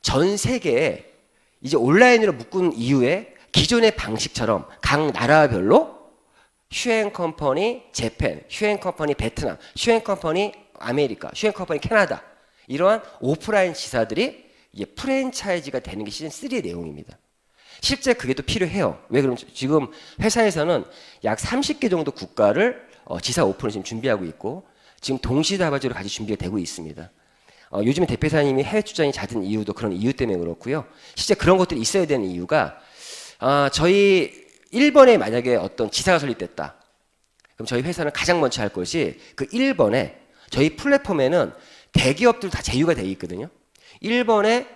S1: 전 세계에 이제 온라인으로 묶은 이후에 기존의 방식처럼 각 나라별로 슈앤컴퍼니 재팬, 슈앤컴퍼니 베트남, 슈앤컴퍼니 아메리카, 슈앤컴퍼니 캐나다, 이러한 오프라인 지사들이 이제 프랜차이즈가 되는 게 시즌 3의 내용입니다. 실제 그게 또 필요해요. 왜 그러면 지금 회사에서는 약 30개 정도 국가를 지사 오픈을 지금 준비하고 있고, 지금 동시다발적으로 같이 준비가 되고 있습니다. 요즘에 대표사님이 해외 출장이 잦은 이유도 그런 이유 때문에 그렇고요. 실제 그런 것들이 있어야 되는 이유가, 저희 일본에 만약에 어떤 지사가 설립됐다. 그럼 저희 회사는 가장 먼저 할 것이 그 일본에 저희 플랫폼에는 대기업들 다 제휴가 되어 있거든요. 일본에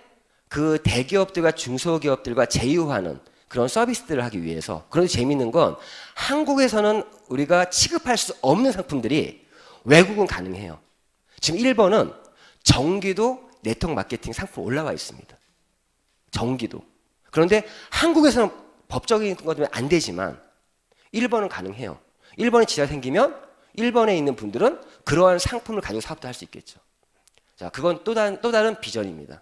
S1: 그 대기업들과 중소기업들과 제휴하는 그런 서비스들을 하기 위해서. 그런데 재미있는 건 한국에서는 우리가 취급할 수 없는 상품들이 외국은 가능해요. 지금 일본은 전기도 네트워크 마케팅 상품 올라와 있습니다. 전기도. 그런데 한국에서는 법적인 것 때문에 안 되지만 일본은 가능해요. 일본에 지사가 생기면 일본에 있는 분들은 그러한 상품을 가지고 사업도 할 수 있겠죠. 자, 그건 또 다른 비전입니다.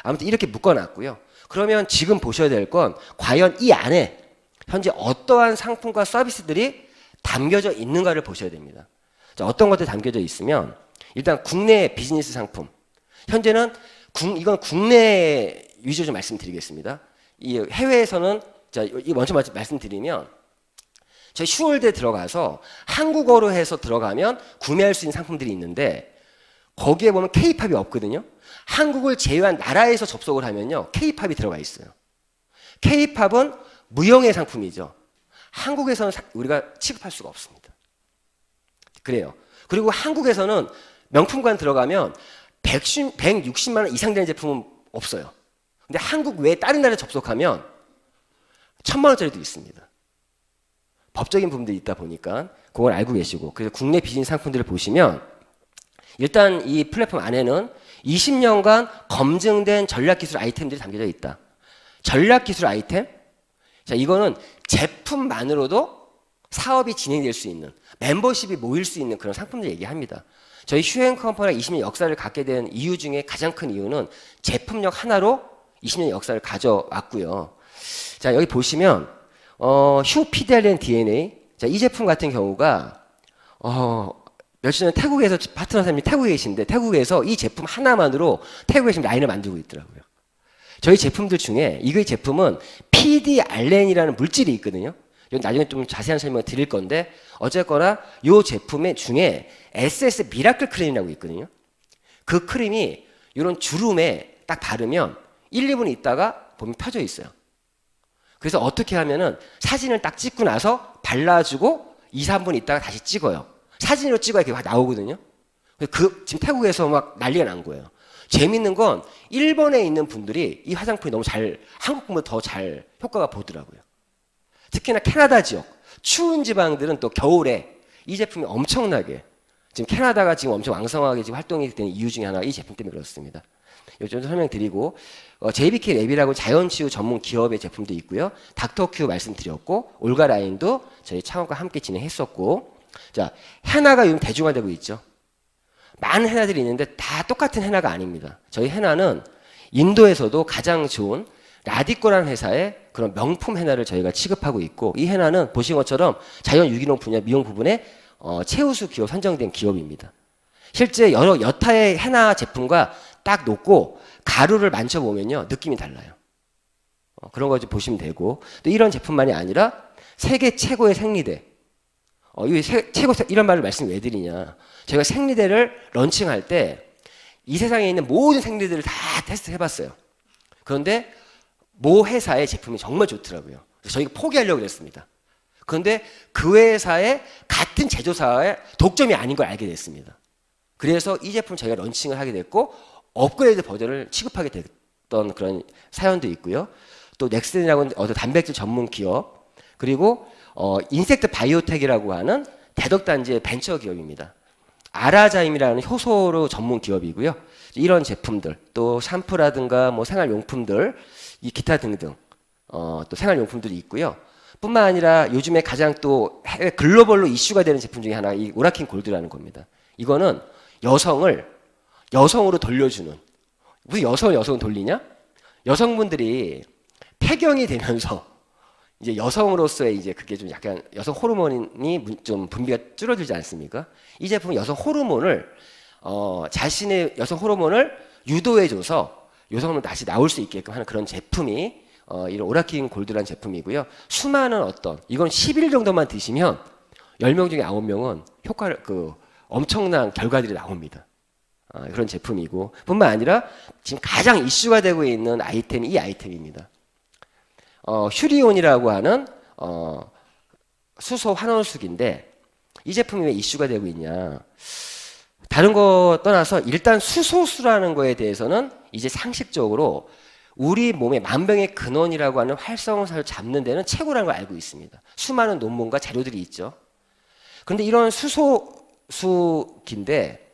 S1: 아무튼 이렇게 묶어놨고요. 그러면 지금 보셔야 될 건 과연 이 안에 현재 어떠한 상품과 서비스들이 담겨져 있는가를 보셔야 됩니다. 자, 어떤 것들이 담겨져 있으면 일단 국내 비즈니스 상품. 현재는 이건 국내 위주로 좀 말씀드리겠습니다. 이 해외에서는 자, 먼저 말씀드리면 저희 슈월드에 들어가서 한국어로 해서 들어가면 구매할 수 있는 상품들이 있는데 거기에 보면 K-팝이 없거든요. 한국을 제외한 나라에서 접속을 하면요, K-팝이 들어가 있어요. K-팝은 무형의 상품이죠. 한국에서는 우리가 취급할 수가 없습니다. 그래요. 그리고 한국에서는 명품관 들어가면 160만 원 이상 되는 제품은 없어요. 근데 한국 외에 다른 나라에 접속하면 1000만 원짜리도 있습니다. 법적인 부분들이 있다 보니까 그걸 알고 계시고, 그래서 국내 비즈니스 상품들을 보시면 일단 이 플랫폼 안에는 20년간 검증된 전략기술 아이템들이 담겨져 있다. 전략기술 아이템? 자, 이거는 제품만으로도 사업이 진행될 수 있는, 멤버십이 모일 수 있는 그런 상품들 얘기합니다. 저희 슈앤컴퍼니가 20년 역사를 갖게 된 이유 중에 가장 큰 이유는 제품력 하나로 20년 역사를 가져왔고요. 자, 여기 보시면 휴 피델리엔 DNA. 자, 이 제품 같은 경우가 며칠 전에 태국에서 파트너 사장님이 태국에 계신데 태국에서 이 제품 하나만으로 태국에 지금 라인을 만들고 있더라고요. 저희 제품들 중에 이 제품은 PD 알렌이라는 물질이 있거든요. 이건 나중에 좀 자세한 설명을 드릴 건데 어쨌거나 이 제품의 중에 SS 미라클 크림이라고 있거든요. 그 크림이 이런 주름에 딱 바르면 1, 2분 있다가 보면 펴져 있어요. 그래서 어떻게 하면은 사진을 딱 찍고 나서 발라주고 2, 3분 있다가 다시 찍어요. 사진으로 찍어야 이렇게 나오거든요. 지금 태국에서 막 난리가 난 거예요. 재밌는 건 일본에 있는 분들이 이 화장품이 너무 한국보다 더 잘 효과가 보더라고요. 특히나 캐나다 지역, 추운 지방들은 또 겨울에 이 제품이 엄청나게 지금 캐나다가 지금 엄청 왕성하게 지금 활동이 되는 이유 중에 하나가 이 제품 때문에 그렇습니다. 요즘 설명드리고 JBK 랩이라고 자연치유 전문 기업의 제품도 있고요. 닥터큐 말씀드렸고 올가라인도 저희 창업과 함께 진행했었고 자 헤나가 요즘 대중화되고 있죠. 많은 헤나들이 있는데 다 똑같은 헤나가 아닙니다. 저희 헤나는 인도에서도 가장 좋은 라디코라는 회사의 그런 명품 헤나를 저희가 취급하고 있고 이 헤나는 보신 것처럼 자연 유기농 분야 미용 부분에 최우수 기업 선정된 기업입니다. 실제 여러 여타의 헤나 제품과 딱 놓고 가루를 만져보면요 느낌이 달라요. 그런 거 좀 보시면 되고 또 이런 제품만이 아니라 세계 최고의 생리대 이런 말을 말씀 왜 드리냐 제가 생리대를 런칭할 때 이 세상에 있는 모든 생리대를 다 테스트 해봤어요. 그런데 모 회사의 제품이 정말 좋더라고요. 그래서 저희가 포기하려고 그랬습니다. 그런데 그 회사의 같은 제조사의 독점이 아닌 걸 알게 됐습니다. 그래서 이 제품 저희가 런칭을 하게 됐고 업그레이드 버전을 취급하게 됐던 그런 사연도 있고요. 또 넥슨이라고 하는 단백질 전문 기업 그리고 인섹트 바이오텍이라고 하는 대덕단지의 벤처 기업입니다. 아라자임이라는 효소로 전문 기업이고요. 이런 제품들 또 샴푸라든가 뭐 생활용품들 이 기타 등등 또 생활용품들이 있고요. 뿐만 아니라 요즘에 가장 또 해외 글로벌로 이슈가 되는 제품 중에 하나가 이 오라킨 골드라는 겁니다. 이거는 여성으로 돌려주는 무슨 여성을 돌리냐? 여성분들이 폐경이 되면서 이제 여성으로서의 이제 그게 좀 약간 여성 호르몬이 좀 분비가 줄어들지 않습니까? 이 제품은 여성 호르몬을 자신의 여성 호르몬을 유도해줘서 여성은 다시 나올 수 있게끔 하는 그런 제품이 이런 오라킨 골드라는 제품이고요. 수많은 이건 10일 정도만 드시면 10명 중에 9명은 엄청난 결과들이 나옵니다. 그런 제품이고 뿐만 아니라 지금 가장 이슈가 되고 있는 아이템이 이 아이템입니다. 휴리온이라고 하는 수소 환원수기인데 이 제품이 왜 이슈가 되고 있냐 다른 거 떠나서 일단 수소수라는 거에 대해서는 이제 상식적으로 우리 몸의 만병의 근원이라고 하는 활성산을 잡는 데는 최고라는 걸 알고 있습니다. 수많은 논문과 자료들이 있죠. 그런데 이런 수소수기인데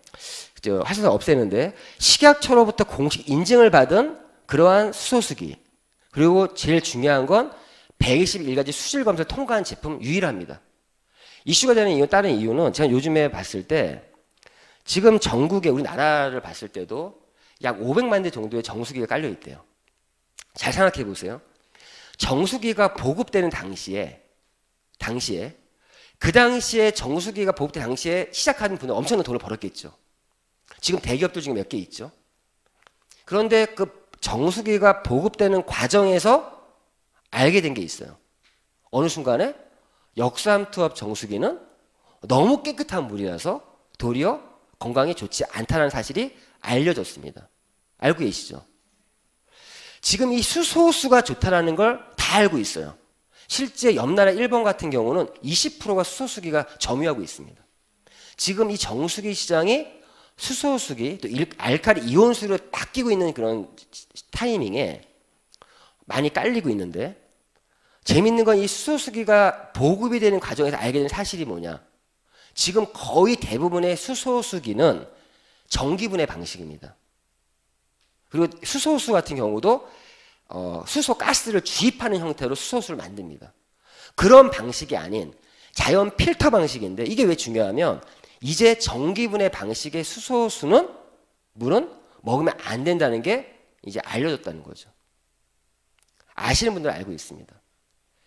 S1: 활성산 없애는데 식약처로부터 공식 인증을 받은 그러한 수소수기 그리고 제일 중요한 건 121가지 수질 검사를 통과한 제품 유일합니다. 이슈가 되는 이유 다른 이유는 제가 요즘에 봤을 때 지금 전국에 우리나라를 봤을 때도 약 500만 대 정도의 정수기가 깔려 있대요. 잘 생각해 보세요. 정수기가 보급되는 당시에 그 당시에 정수기가 보급된 당시에 시작하는 분은 엄청난 돈을 벌었겠죠. 지금 대기업들 중에 몇 개 있죠. 그런데 그 정수기가 보급되는 과정에서 알게 된 게 있어요. 어느 순간에 역삼투압 정수기는 너무 깨끗한 물이라서 도리어 건강에 좋지 않다는 사실이 알려졌습니다. 알고 계시죠? 지금 이 수소수가 좋다라는 걸 다 알고 있어요. 실제 옆나라 일본 같은 경우는 20%가 수소수기가 점유하고 있습니다. 지금 이 정수기 시장이 수소수기 또 알칼리 이온수로 바뀌고 있는 그런 타이밍에 많이 깔리고 있는데 재밌는 건 이 수소수기가 보급이 되는 과정에서 알게 된 사실이 뭐냐 지금 거의 대부분의 수소수기는 전기분해 방식입니다. 그리고 수소수 같은 경우도 수소 가스를 주입하는 형태로 수소수를 만듭니다. 그런 방식이 아닌 자연 필터 방식인데 이게 왜 중요하면 이제 전기분해 방식의 물은 먹으면 안 된다는 게 이제 알려졌다는 거죠. 아시는 분들은 알고 있습니다.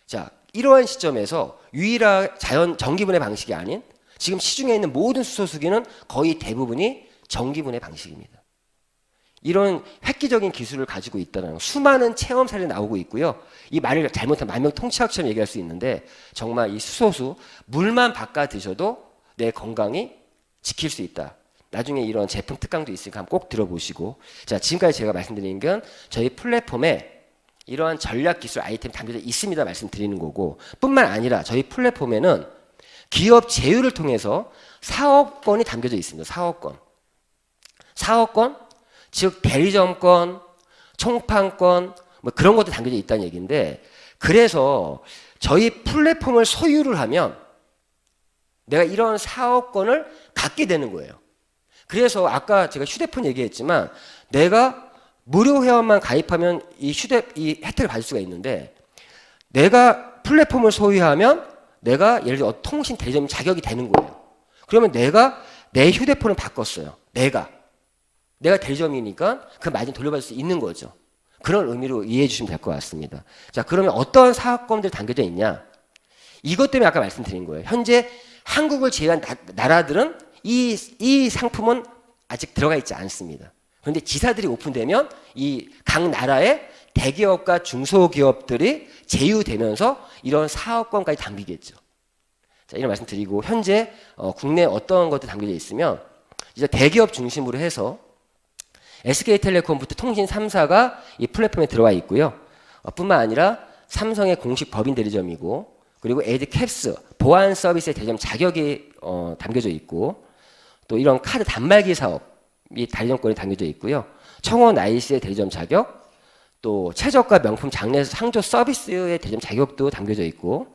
S1: 자, 이러한 시점에서 유일한 전기분해 방식이 아닌 지금 시중에 있는 모든 수소수기는 거의 대부분이 전기분해 방식입니다. 이런 획기적인 기술을 가지고 있다는 거. 수많은 체험 사례 나오고 있고요. 이 말을 잘못하면 만명통치약처럼 얘기할 수 있는데 정말 이 수소수 물만 바꿔 드셔도 내 건강이 지킬 수 있다. 나중에 이런 제품 특강도 있으니까 한번 꼭 들어보시고. 자, 지금까지 제가 말씀드린 건 저희 플랫폼에 이러한 전략 기술 아이템이 담겨져 있습니다 말씀드리는 거고, 뿐만 아니라 저희 플랫폼에는 기업 제휴를 통해서 사업권이 담겨져 있습니다. 사업권, 즉 대리점권, 총판권 뭐 그런 것도 담겨져 있다는 얘기인데, 그래서 저희 플랫폼을 소유를 하면 내가 이런 사업권을 갖게 되는 거예요. 그래서 아까 제가 휴대폰 얘기했지만 내가 무료 회원만 가입하면 이 혜택을 받을 수가 있는데, 내가 플랫폼을 소유하면 내가 예를 들어 통신 대리점 자격이 되는 거예요. 그러면 내가 내 휴대폰을 바꿨어요. 내가 대리점이니까 그 마진 돌려받을 수 있는 거죠. 그런 의미로 이해해 주시면 될 것 같습니다. 자, 그러면 어떤 사업권들이 담겨져 있냐? 이것 때문에 아까 말씀드린 거예요. 현재 한국을 제외한 나라들은 이 상품은 아직 들어가 있지 않습니다. 그런데 지사들이 오픈되면 이 각 나라의 대기업과 중소기업들이 제휴되면서 이런 사업권까지 담기겠죠. 자, 이런 말씀 드리고, 현재 국내에 어떤 것들이 담겨져 있으면 이제 대기업 중심으로 해서 SK텔레콤부터 통신 3사가 이 플랫폼에 들어와 있고요. 뿐만 아니라 삼성의 공식 법인 대리점이고, 그리고 에드캡스 보안 서비스의 대리점 자격이 담겨져 있고, 또 이런 카드 단말기 사업이 대리점권이 담겨져 있고요. 청원 나이스의 대리점 자격, 또 최저가 명품 장례에서 상조 서비스의 대리점 자격도 담겨져 있고,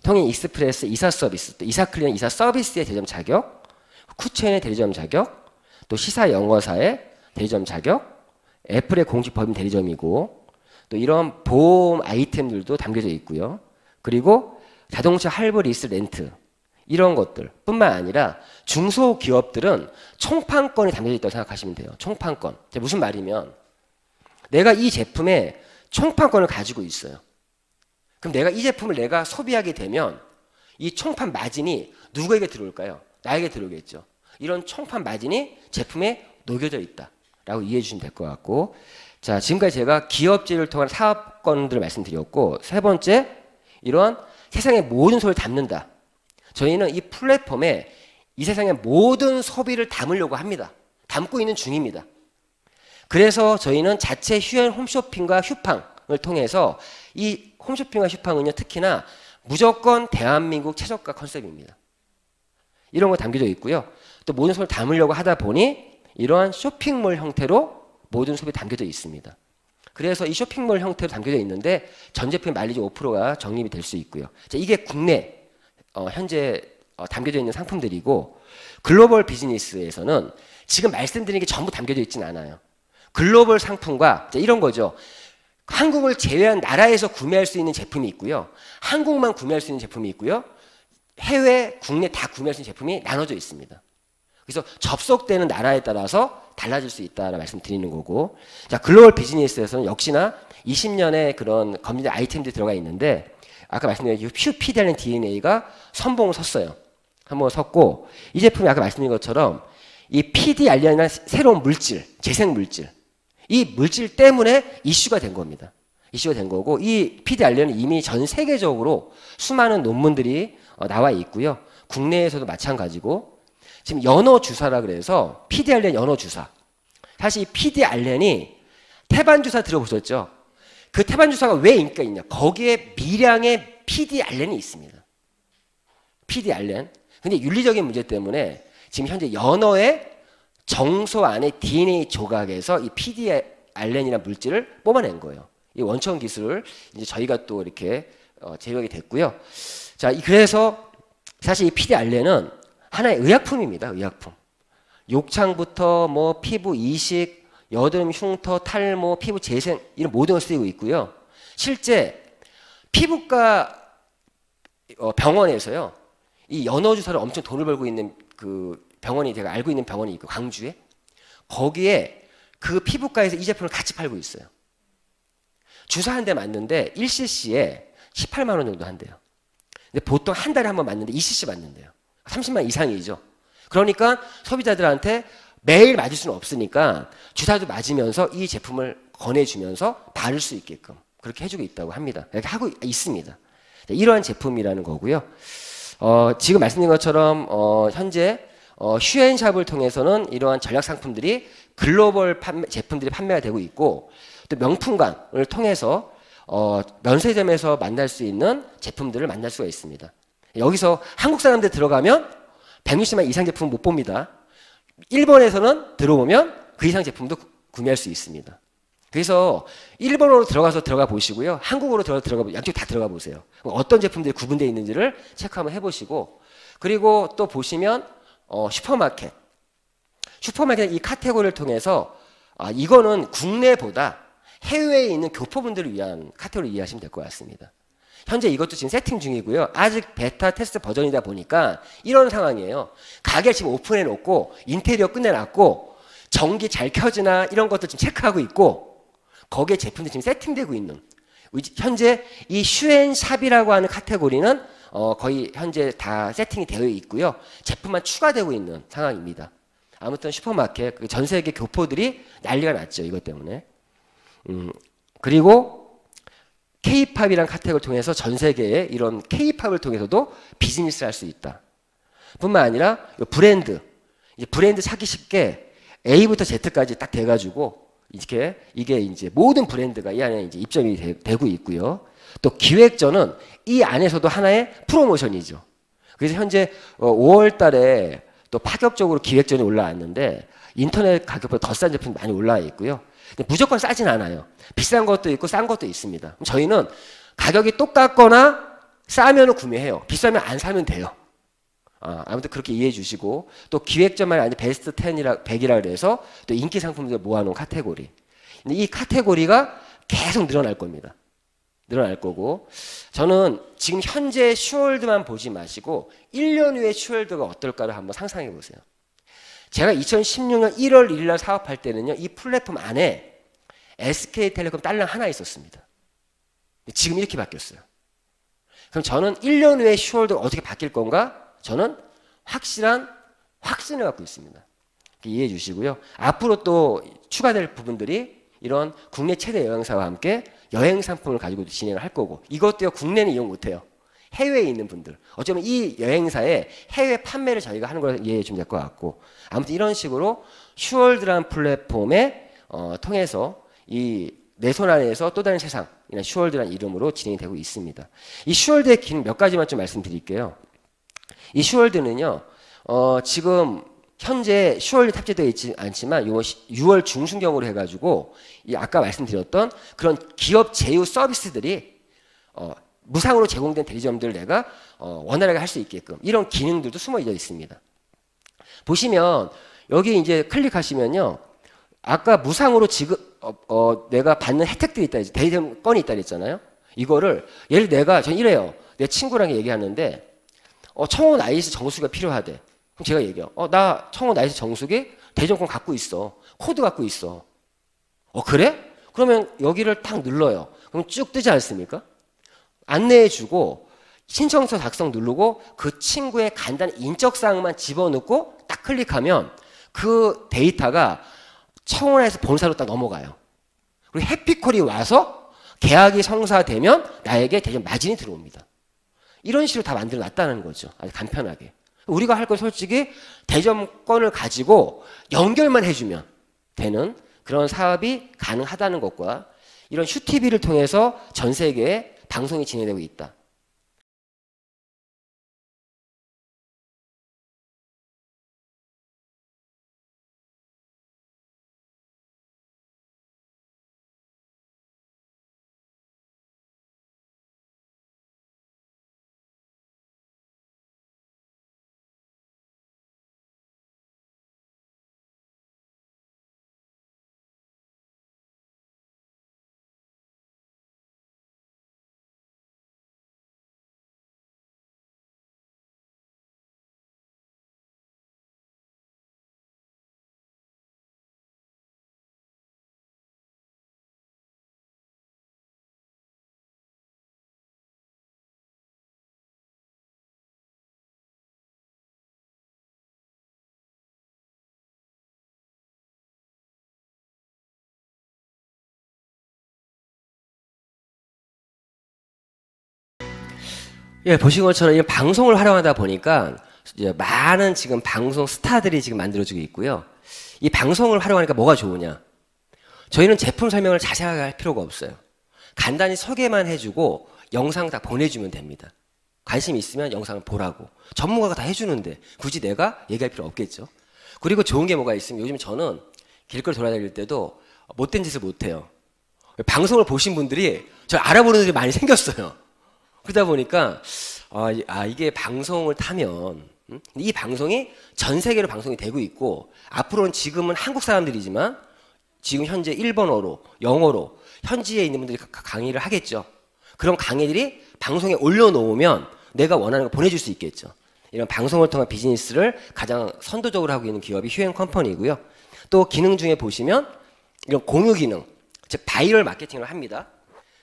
S1: 통인 익스프레스 이사 서비스, 또 이사클리언 이사 서비스의 대리점 자격, 쿠첸의 대리점 자격, 또 시사 영어사의 대리점 자격, 애플의 공식 법인 대리점이고, 또 이런 보험 아이템들도 담겨져 있고요. 그리고 자동차 할부 리스 렌트 이런 것들 뿐만 아니라 중소기업들은 총판권이 담겨져 있다고 생각하시면 돼요. 총판권. 무슨 말이면 내가 이 제품에 총판권을 가지고 있어요. 그럼 내가 이 제품을 내가 소비하게 되면 이 총판 마진이 누구에게 들어올까요? 나에게 들어오겠죠. 이런 총판 마진이 제품에 녹여져 있다라고 이해해 주시면 될 것 같고, 자, 지금까지 제가 기업제를 통한 사업권들을 말씀드렸고, 세 번째, 이러한 세상의 모든 소비를 담는다. 저희는 이 플랫폼에 이 세상의 모든 소비를 담으려고 합니다. 담고 있는 중입니다. 그래서 저희는 자체 휴연 홈쇼핑과 휴팡을 통해서, 이 홈쇼핑과 휴팡은요 특히나 무조건 대한민국 최저가 컨셉입니다. 이런 거 담겨져 있고요. 또 모든 소비를 담으려고 하다 보니 이러한 쇼핑몰 형태로 모든 소비 담겨져 있습니다. 그래서 이 쇼핑몰 형태로 담겨져 있는데 전 제품의 마일리지 5%가 적립이 될 수 있고요. 자, 이게 국내 현재 담겨져 있는 상품들이고, 글로벌 비즈니스에서는 지금 말씀드린 게 전부 담겨져 있지는 않아요. 글로벌 상품과 이런 거죠. 한국을 제외한 나라에서 구매할 수 있는 제품이 있고요. 한국만 구매할 수 있는 제품이 있고요. 해외, 국내 다 구매할 수 있는 제품이 나눠져 있습니다. 그래서 접속되는 나라에 따라서 달라질 수 있다라는 말씀 드리는 거고, 자, 글로벌 비즈니스에서는 역시나 20년의 그런 검증된 아이템들이 들어가 있는데, 아까 말씀드린 휴 PDRN DNA가 선봉을 섰어요. 선봉을 섰고, 이 제품이 아까 말씀드린 것처럼 이 PDRN이라는 새로운 물질, 재생 물질, 이 물질 때문에 이슈가 된 겁니다. 이슈가 된 거고, 이 PDRN은 이미 전 세계적으로 수많은 논문들이 나와 있고요. 국내에서도 마찬가지고, 지금 연어 주사라 그래서 PDRN 연어 주사. 사실 이 PDRN이 태반 주사 들어보셨죠? 그 태반 주사가 왜 인기가 있냐? 거기에 미량의 PDRN이 있습니다. PDRN. 근데 윤리적인 문제 때문에 지금 현재 연어의 정소 안에 DNA 조각에서 이 PDRN이라는 물질을 뽑아낸 거예요. 이 원천 기술을 이제 저희가 또 이렇게 제작이 됐고요. 자, 그래서 사실 이 PDRN은 하나의 의약품입니다. 의약품. 욕창부터 뭐 피부 이식, 여드름, 흉터, 탈모, 피부 재생 이런 모든 걸 쓰이고 있고요. 실제 피부과 병원에서요, 이 연어 주사를 엄청 돈을 벌고 있는 그 병원이 제가 알고 있는 병원이 있고, 광주에 거기에 그 피부과에서 이 제품을 같이 팔고 있어요. 주사 한 대 맞는데 1cc에 18만 원 정도 한대요. 근데 보통 한 달에 한 번 맞는데 2cc 맞는데요. 30만 이상이죠. 그러니까 소비자들한테 매일 맞을 수는 없으니까 주사도 맞으면서 이 제품을 권해주면서 바를 수 있게끔 그렇게 해주고 있다고 합니다. 이렇게 하고 있습니다. 이러한 제품이라는 거고요. 지금 말씀드린 것처럼 현재 휴앤샵을 통해서는 이러한 전략 상품들이 글로벌 제품들이 판매가 되고 있고 또 명품관을 통해서 면세점에서 만날 수 있는 제품들을 만날 수가 있습니다. 여기서 한국 사람들 들어가면 160만 이상 제품 못 봅니다. 일본에서는 들어오면 그 이상 제품도 구매할 수 있습니다. 그래서 일본어로 들어가 보시고요. 한국어로 들어가 양쪽 다 들어가 보세요. 어떤 제품들이 구분되어 있는지를 체크 한번 해보시고 그리고 또 보시면 슈퍼마켓 이 카테고리를 통해서 이거는 국내보다 해외에 있는 교포분들을 위한 카테고리를 이해하시면 될 것 같습니다. 현재 이것도 지금 세팅 중이고요. 아직 베타 테스트 버전이다 보니까 이런 상황이에요. 가게를 지금 오픈해 놓고 인테리어 끝내놨고 전기 잘 켜지나 이런 것도 지금 체크하고 있고 거기에 제품들이 지금 세팅되고 있는 현재 이 슈앤샵이라고 하는 카테고리는 거의 현재 다 세팅이 되어 있고요. 제품만 추가되고 있는 상황입니다. 아무튼 슈퍼마켓 전 세계 교포들이 난리가 났죠. 이것 때문에. 그리고 K-팝이라는 카테고리를 통해서 전 세계에 이런 K-팝을 통해서도 비즈니스를 할 수 있다. 뿐만 아니라 브랜드, 이제 브랜드 찾기 쉽게 A부터 Z까지 딱 돼가지고 이게 이제 모든 브랜드가 이 안에 이제 입점이 되고 있고요. 또 기획전은 이 안에서도 하나의 프로모션이죠. 그래서 현재 5월 달에 또 파격적으로 기획전이 올라왔는데 인터넷 가격보다 더 싼 제품이 많이 올라와 있고요. 무조건 싸진 않아요. 비싼 것도 있고 싼 것도 있습니다. 저희는 가격이 똑같거나 싸면 구매해요. 비싸면 안 사면 돼요. 아무튼 그렇게 이해해 주시고 또 기획전만 아니라 베스트 100이라 그래서 또 인기 상품들 모아놓은 카테고리. 근데 이 카테고리가 계속 늘어날 겁니다. 늘어날 거고 저는 지금 현재 슈월드만 보지 마시고 1년 후에 슈월드가 어떨까를 한번 상상해 보세요. 제가 2016년 1월 1일 날 사업할 때는요. 이 플랫폼 안에 SK텔레콤 딸랑 하나 있었습니다. 지금 이렇게 바뀌었어요. 그럼 저는 1년 후에 슈월드가 어떻게 바뀔 건가? 저는 확실한 확신을 갖고 있습니다. 이해해 주시고요. 앞으로 또 추가될 부분들이 이런 국내 최대 여행사와 함께 여행 상품을 가지고 진행을 할 거고 이것도요 국내는 이용 못해요. 해외에 있는 분들 어쩌면 이 여행사의 해외 판매를 저희가 하는 걸 이해해 주면 될 것 같고 아무튼 이런 식으로 슈월드라는 플랫폼에 통해서 이 내 손 안에서 또 다른 세상이나 슈월드라는 이름으로 진행이 되고 있습니다. 이 슈월드의 기능 몇 가지만 좀 말씀드릴게요. 이 슈월드는요 지금 현재 슈월드 탑재되어 있지 않지만 6월 중순경으로 해가지고 이 아까 말씀드렸던 그런 기업 제휴 서비스들이 무상으로 제공된 대리점들을 내가 원활하게 할 수 있게끔 이런 기능들도 숨어 있습니다. 보시면 여기 이제 클릭하시면요 아까 무상으로 지금 내가 받는 혜택들이 있다 대리점 건이 있다 그랬잖아요. 이거를 예를 내가 전 이래요. 내 친구랑 얘기하는데 청원 아이스 정수기가 필요하대. 그럼 제가 얘기해요. 나 청원 아이스 정수기 대전권 갖고 있어. 코드 갖고 있어. 그래? 그러면 여기를 딱 눌러요. 그럼 쭉 뜨지 않습니까? 안내해주고 신청서 작성 누르고 그 친구의 간단한 인적사항만 집어넣고 딱 클릭하면 그 데이터가 청원에서 본사로 딱 넘어가요. 그리고 해피콜이 와서 계약이 성사되면 나에게 대전 마진이 들어옵니다. 이런 식으로 다 만들어 놨다는 거죠. 아주 간편하게. 우리가 할 건 솔직히 대점권을 가지고 연결만 해주면 되는 그런 사업이 가능하다는 것과 이런 슈티비를 통해서 전 세계에 방송이 진행되고 있다. 예, 보신 것처럼 이 방송을 활용하다 보니까 이제 많은 지금 방송 스타들이 지금 만들어지고 있고요. 이 방송을 활용하니까 뭐가 좋으냐? 저희는 제품 설명을 자세하게 할 필요가 없어요. 간단히 소개만 해주고 영상 다 보내주면 됩니다. 관심 있으면 영상을 보라고. 전문가가 다 해주는데 굳이 내가 얘기할 필요 없겠죠. 그리고 좋은 게 뭐가 있으면 요즘 저는 길거리 돌아다닐 때도 못된 짓을 못해요. 방송을 보신 분들이 저 알아보는 분들이 많이 생겼어요. 그러다 보니까 이게 방송을 타면 이 방송이 전 세계로 방송이 되고 있고 앞으로는 지금은 한국 사람들이지만 지금 현재 일본어로 영어로 현지에 있는 분들이 강의를 하겠죠. 그런 강의들이 방송에 올려놓으면 내가 원하는 거 보내줄 수 있겠죠. 이런 방송을 통한 비즈니스를 가장 선도적으로 하고 있는 기업이 휴앤컴퍼니고요. 또 기능 중에 보시면 이런 공유 기능, 즉 바이럴 마케팅을 합니다.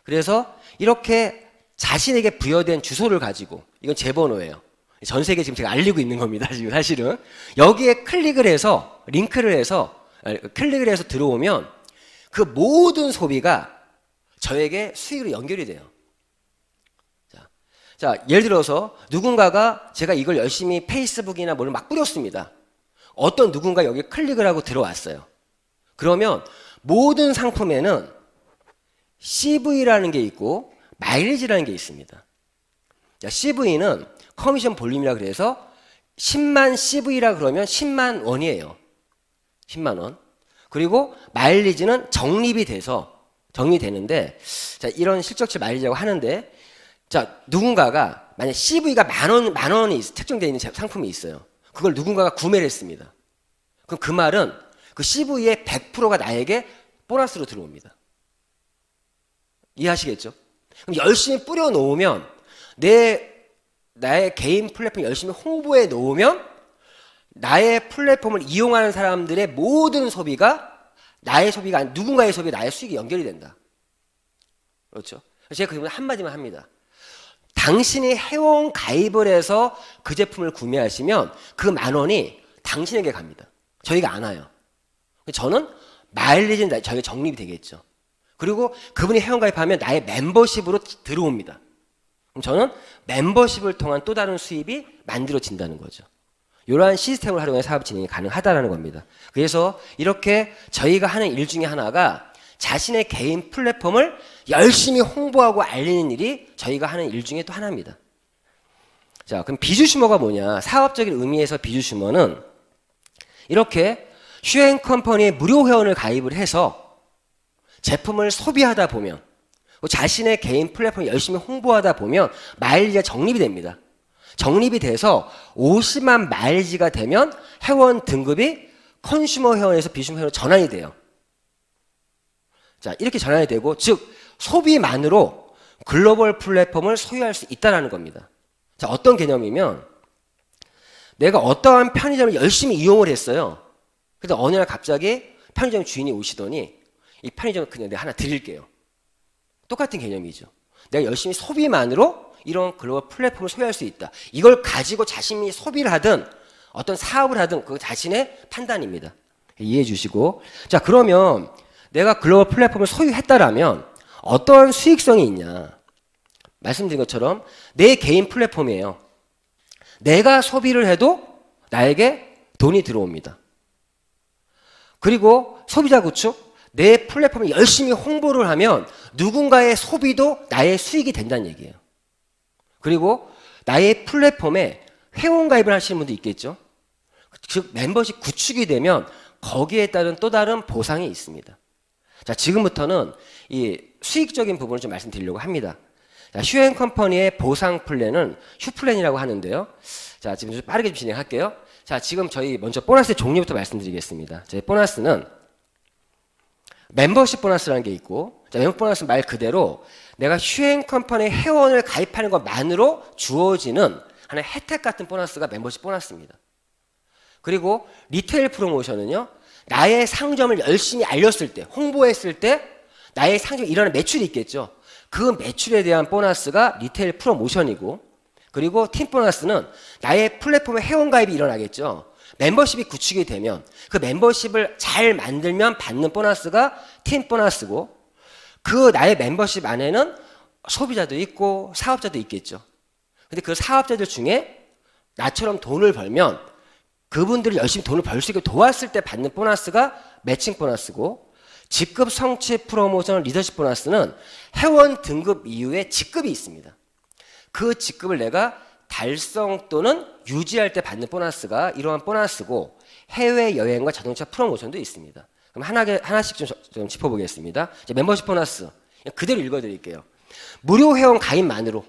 S1: 그래서 이렇게 자신에게 부여된 주소를 가지고, 이건 제 번호예요. 전 세계 지금 제가 알리고 있는 겁니다. 지금 사실은 여기에 클릭을 해서 클릭을 해서 들어오면 그 모든 소비가 저에게 수익으로 연결이 돼요. 자, 예를 들어서 누군가가 제가 이걸 열심히 페이스북이나 뭘 막 뿌렸습니다. 어떤 누군가 여기 클릭을 하고 들어왔어요. 그러면 모든 상품에는 CV라는 게 있고 마일리지라는 게 있습니다. 자, CV는 커미션 볼륨이라 그래서 10만 CV라 그러면 10만 원이에요. 10만 원. 그리고 마일리지는 정리되는데, 자, 이런 실적치 마일리지라고 하는데, 자, 누군가가 만약 CV가 만 원이 책정되어 있는 상품이 있어요. 그걸 누군가가 구매를 했습니다. 그럼 그 말은 그 CV의 100%가 나에게 보너스로 들어옵니다. 이해하시겠죠? 그럼 열심히 뿌려 놓으면 나의 개인 플랫폼 열심히 홍보해 놓으면 나의 플랫폼을 이용하는 사람들의 모든 소비가 나의 소비가 아닌 누군가의 소비, 나의 수익이 연결이 된다. 그렇죠? 제가 그 부분 한마디만 합니다. 당신이 회원 가입을 해서 그 제품을 구매하시면 그 만 원이 당신에게 갑니다. 저희가 안 와요. 저는 마일리지는 저희가 적립이 되겠죠. 그리고 그분이 회원 가입하면 나의 멤버십으로 들어옵니다. 그럼 저는 멤버십을 통한 또 다른 수입이 만들어진다는 거죠. 이러한 시스템을 활용해 사업 진행이 가능하다는 겁니다. 그래서 이렇게 저희가 하는 일 중에 하나가 자신의 개인 플랫폼을 열심히 홍보하고 알리는 일이 저희가 하는 일 중에 또 하나입니다. 자, 그럼 비주슈머가 뭐냐? 사업적인 의미에서 비주슈머는 이렇게 휴앤컴퍼니의 무료 회원을 가입을 해서 제품을 소비하다 보면 자신의 개인 플랫폼을 열심히 홍보하다 보면 마일리지가 적립이 됩니다. 적립이 돼서 50만 마일리지가 되면 회원 등급이 컨슈머 회원에서 비슈머 회원으로 전환이 돼요. 자, 이렇게 전환이 되고, 즉 소비만으로 글로벌 플랫폼을 소유할 수 있다는 겁니다. 자, 어떤 개념이면 내가 어떠한 편의점을 열심히 이용을 했어요. 근데 어느 날 갑자기 편의점 주인이 오시더니 이 편의점을 그냥 내가 하나 드릴게요. 똑같은 개념이죠. 내가 열심히 소비만으로 이런 글로벌 플랫폼을 소유할 수 있다. 이걸 가지고 자신이 소비를 하든 어떤 사업을 하든 그 자신의 판단입니다. 이해해 주시고, 자, 그러면 내가 글로벌 플랫폼을 소유했다라면 어떤 수익성이 있냐? 말씀드린 것처럼 내 개인 플랫폼이에요. 내가 소비를 해도 나에게 돈이 들어옵니다. 그리고 소비자 구축, 내 플랫폼을 열심히 홍보를 하면 누군가의 소비도 나의 수익이 된다는 얘기예요. 그리고 나의 플랫폼에 회원 가입을 하시는 분도 있겠죠. 즉 멤버십 구축이 되면 거기에 따른 또 다른 보상이 있습니다. 자, 지금부터는 이 수익적인 부분을 좀 말씀드리려고 합니다. 자, 휴앤컴퍼니의 보상 플랜은 휴플랜이라고 하는데요. 자, 지금 좀 빠르게 좀 진행할게요. 자, 지금 저희 먼저 보너스의 종류부터 말씀드리겠습니다. 저희 보너스는 멤버십 보너스라는 게 있고, 자, 멤버십 보너스는 말 그대로 내가 휴앤컴퍼니 회원을 가입하는 것만으로 주어지는 하나의 혜택 같은 보너스가 멤버십 보너스입니다. 그리고 리테일 프로모션은요, 나의 상점을 열심히 알렸을 때, 홍보했을 때 나의 상점에 일어나는 매출이 있겠죠. 그 매출에 대한 보너스가 리테일 프로모션이고, 그리고 팀 보너스는 나의 플랫폼에 회원 가입이 일어나겠죠. 멤버십이 구축이 되면 그 멤버십을 잘 만들면 받는 보너스가 팀 보너스고, 그 나의 멤버십 안에는 소비자도 있고 사업자도 있겠죠. 근데 그 사업자들 중에 나처럼 돈을 벌면 그분들이 열심히 돈을 벌 수 있게 도왔을 때 받는 보너스가 매칭 보너스고, 직급 성취 프로모션 리더십 보너스는 회원 등급 이후에 직급이 있습니다. 그 직급을 내가 달성 또는 유지할 때 받는 보너스가 이러한 보너스고, 해외여행과 자동차 프로모션도 있습니다. 그럼 하나씩 좀 짚어보겠습니다. 멤버십 보너스 그대로 읽어드릴게요. 무료 회원 가입만으로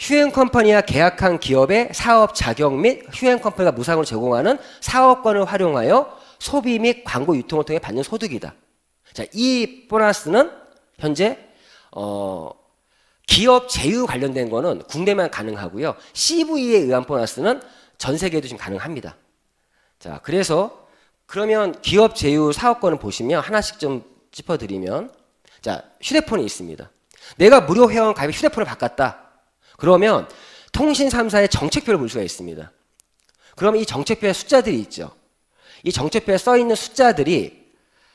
S1: 휴행 컴퍼니와 계약한 기업의 사업 자격 및 휴행 컴퍼니가 무상으로 제공하는 사업권을 활용하여 소비 및 광고 유통을 통해 받는 소득이다. 자, 이 보너스는 현재 기업 제휴 관련된 거는 국내만 가능하고요. CV에 의한 보너스는 전 세계에도 지금 가능합니다. 자, 그래서 그러면 기업 제휴 사업권을 보시면 하나씩 좀 짚어드리면, 자, 휴대폰이 있습니다. 내가 무료 회원 가입 휴대폰을 바꿨다. 그러면 통신 3사의 정책표를 볼 수가 있습니다. 그러면 이 정책표에 숫자들이 있죠. 이 정책표에 써 있는 숫자들이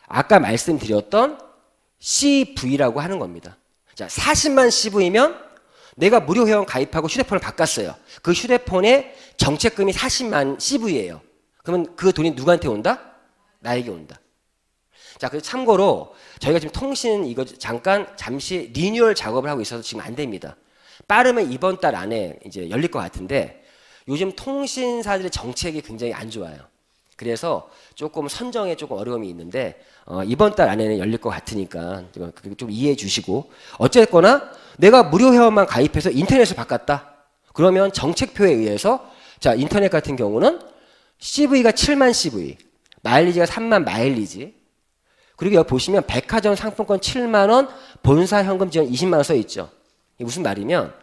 S1: 아까 말씀드렸던 CV라고 하는 겁니다. 자, 40만 CV면 내가 무료 회원 가입하고 휴대폰을 바꿨어요. 그 휴대폰의 정책금이 40만 CV예요. 그러면 그 돈이 누구한테 온다? 나에게 온다. 자, 그래서 참고로 저희가 지금 통신 이거 잠시 리뉴얼 작업을 하고 있어서 지금 안 됩니다. 빠르면 이번 달 안에 이제 열릴 것 같은데, 요즘 통신사들의 정책이 굉장히 안 좋아요. 그래서 조금 선정에 조금 어려움이 있는데 이번 달 안에는 열릴 것 같으니까 좀 이해해 주시고, 어쨌거나 내가 무료 회원만 가입해서 인터넷을 바꿨다. 그러면 정책표에 의해서, 자, 인터넷 같은 경우는 CV가 7만 CV, 마일리지가 3만 마일리지, 그리고 여기 보시면 백화점 상품권 7만 원, 본사 현금 지원 20만 원 써 있죠. 이게 무슨 말이면,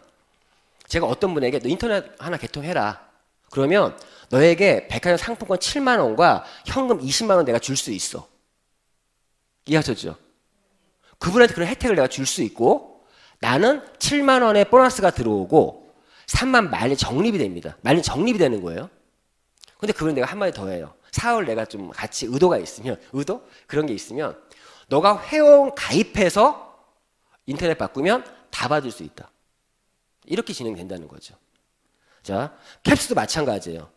S1: 제가 어떤 분에게 너 인터넷 하나 개통해라. 그러면 너에게 백화점 상품권 7만 원과 현금 20만 원 내가 줄 수 있어. 이해하셨죠? 그분한테 그런 혜택을 내가 줄 수 있고, 나는 7만 원의 보너스가 들어오고 3만 마일리지 적립이 됩니다. 마일리지 적립이 되는 거예요. 근데 그걸 내가 한마디 더 해요. 사업을 내가 좀 같이 의도가 있으면, 그런 게 있으면, 너가 회원 가입해서 인터넷 바꾸면 다 받을 수 있다. 이렇게 진행된다는 거죠. 자, 캡스도 마찬가지예요.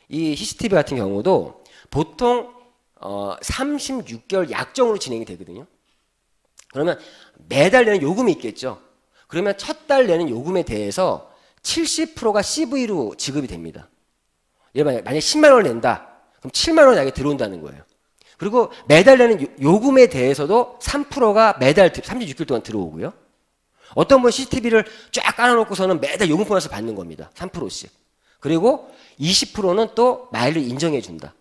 S1: 이 CCTV 같은 경우도 보통 36개월 약정으로 진행이 되거든요. 그러면 매달 내는 요금이 있겠죠. 그러면 첫 달 내는 요금에 대해서 70%가 CV로 지급이 됩니다. 만약에 10만 원을 낸다. 그럼 7만 원이 나에게 들어온다는 거예요. 그리고 매달 내는 요금에 대해서도 3%가 매달 36개월 동안 들어오고요. 어떤 분 CCTV를 쫙 깔아놓고서는 매달 요금 보너스 받는 겁니다. 3%씩. 그리고 20%는 또 마일을 인정해 준다.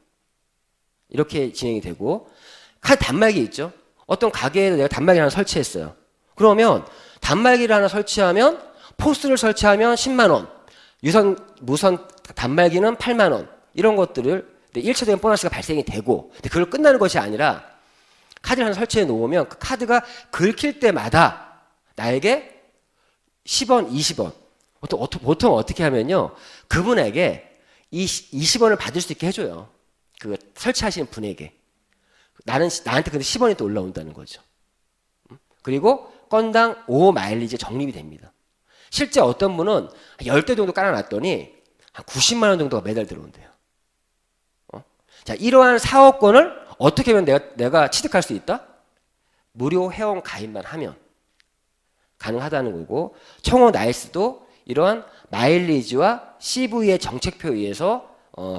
S1: 이렇게 진행이 되고, 카드 단말기 있죠. 어떤 가게에서 내가 단말기를 하나 설치했어요. 그러면 단말기를 하나 설치하면, 포스를 설치하면 10만 원, 무선 단말기는 8만 원, 이런 것들을 1차적인 보너스가 발생이 되고, 근데 그걸 끝나는 것이 아니라 카드를 하나 설치해 놓으면 그 카드가 긁힐 때마다 나에게 10원, 20원. 보통 어떻게 하면요, 그분에게 이 20원을 받을 수 있게 해줘요. 그 설치하시는 분에게. 나한테 근데 10원이 또 올라온다는 거죠. 그리고 건당 5 마일리지 적립이 됩니다. 실제 어떤 분은 10대 정도 깔아놨더니 한 90만 원 정도가 매달 들어온대요. 자, 이러한 사업권을 어떻게 하면 내가 취득할 수 있다? 무료 회원 가입만 하면 가능하다는 거고, 청호 나이스도 이러한 마일리지와 CV의 정책표에 의해서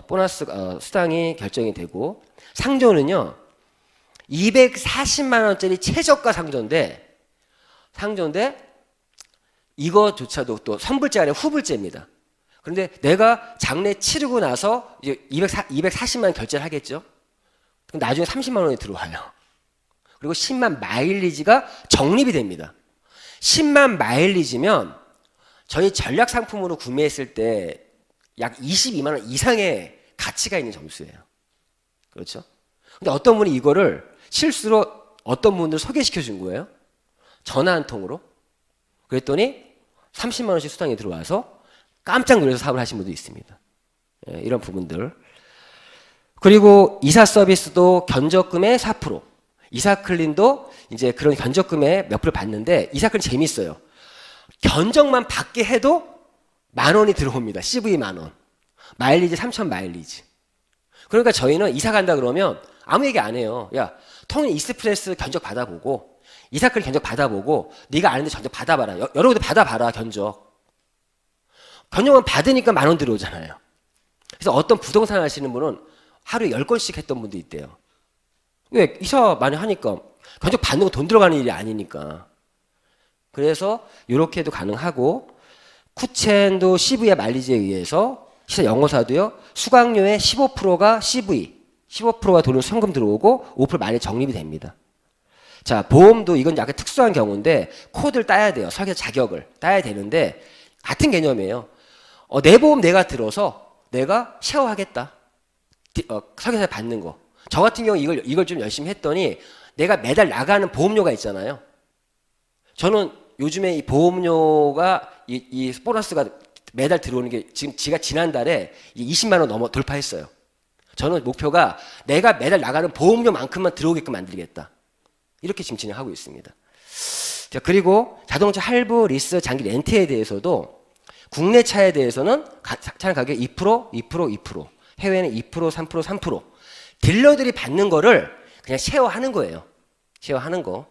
S1: 보너스 수당이 결정이 되고, 상조는요 240만 원짜리 최저가 상조인데 이거조차도 또 선불제 아니라 후불제입니다. 그런데 내가 장례 치르고 나서 이제 240만 원 결제를 하겠죠. 그럼 나중에 30만 원이 들어와요. 그리고 10만 마일리지가 적립이 됩니다. 10만 마일리지면 저희 전략 상품으로 구매했을 때 약 22만 원 이상의 가치가 있는 점수예요. 그렇죠? 근데 어떤 분이 이거를 실수로 어떤 분들 소개시켜 준 거예요. 전화 한 통으로. 그랬더니 30만 원씩 수당이 들어와서 깜짝 놀라서 사업을 하신 분도 있습니다. 예, 이런 부분들. 그리고 이사 서비스도 견적금의 4%. 이사클린도 이제 그런 견적금의 몇 프로 받는데, 이사클린 재밌어요. 견적만 받게 해도
S3: 10,000원이 들어옵니다. CV 10,000원. 마일리지 3,000 마일리지. 그러니까 저희는 이사 간다 그러면 아무 얘기 안 해요. 야, 통일 익스프레스 견적 받아보고 이사클 견적 받아보고 네가 아는데 견적 받아봐라. 여러 군데 받아봐라 견적. 견적은 받으니까 10,000원 들어오잖아요. 그래서 어떤 부동산 하시는 분은 하루에 10건씩 했던 분도 있대요. 왜? 이사 많이 하니까 견적 받는 거 돈 들어가는 일이 아니니까. 그래서 이렇게도 가능하고 쿠첸도 CV의 마일리지에 의해서 시사 영어사도요. 수강료의 15%가 CV, 15%가 돈을 현금 들어오고 5% 마일리지 적립이 됩니다. 자, 보험도 이건 약간 특수한 경우인데 코드를 따야 돼요. 설계사 자격을 따야 되는데 같은 개념이에요. 내 보험 내가 들어서 내가 쉐어하겠다. 설계사 받는 거. 저 같은 경우 이걸 좀 열심히 했더니 내가 매달 나가는 보험료가 있잖아요. 저는 요즘에 이 보험료가 이 보너스가 매달 들어오는 게 지금 제가 지난달에 20만 원 돌파했어요. 저는 목표가 내가 매달 나가는 보험료만큼만 들어오게끔 만들겠다. 이렇게 지금 진행하고 있습니다. 자, 그리고 자동차 할부, 리스, 장기 렌트에 대해서도 국내 차에 대해서는 차 가격 2%, 2%, 2%, 해외는 2%, 3%, 3%. 딜러들이 받는 거를 그냥 쉐어하는 거예요. 쉐어하는 거.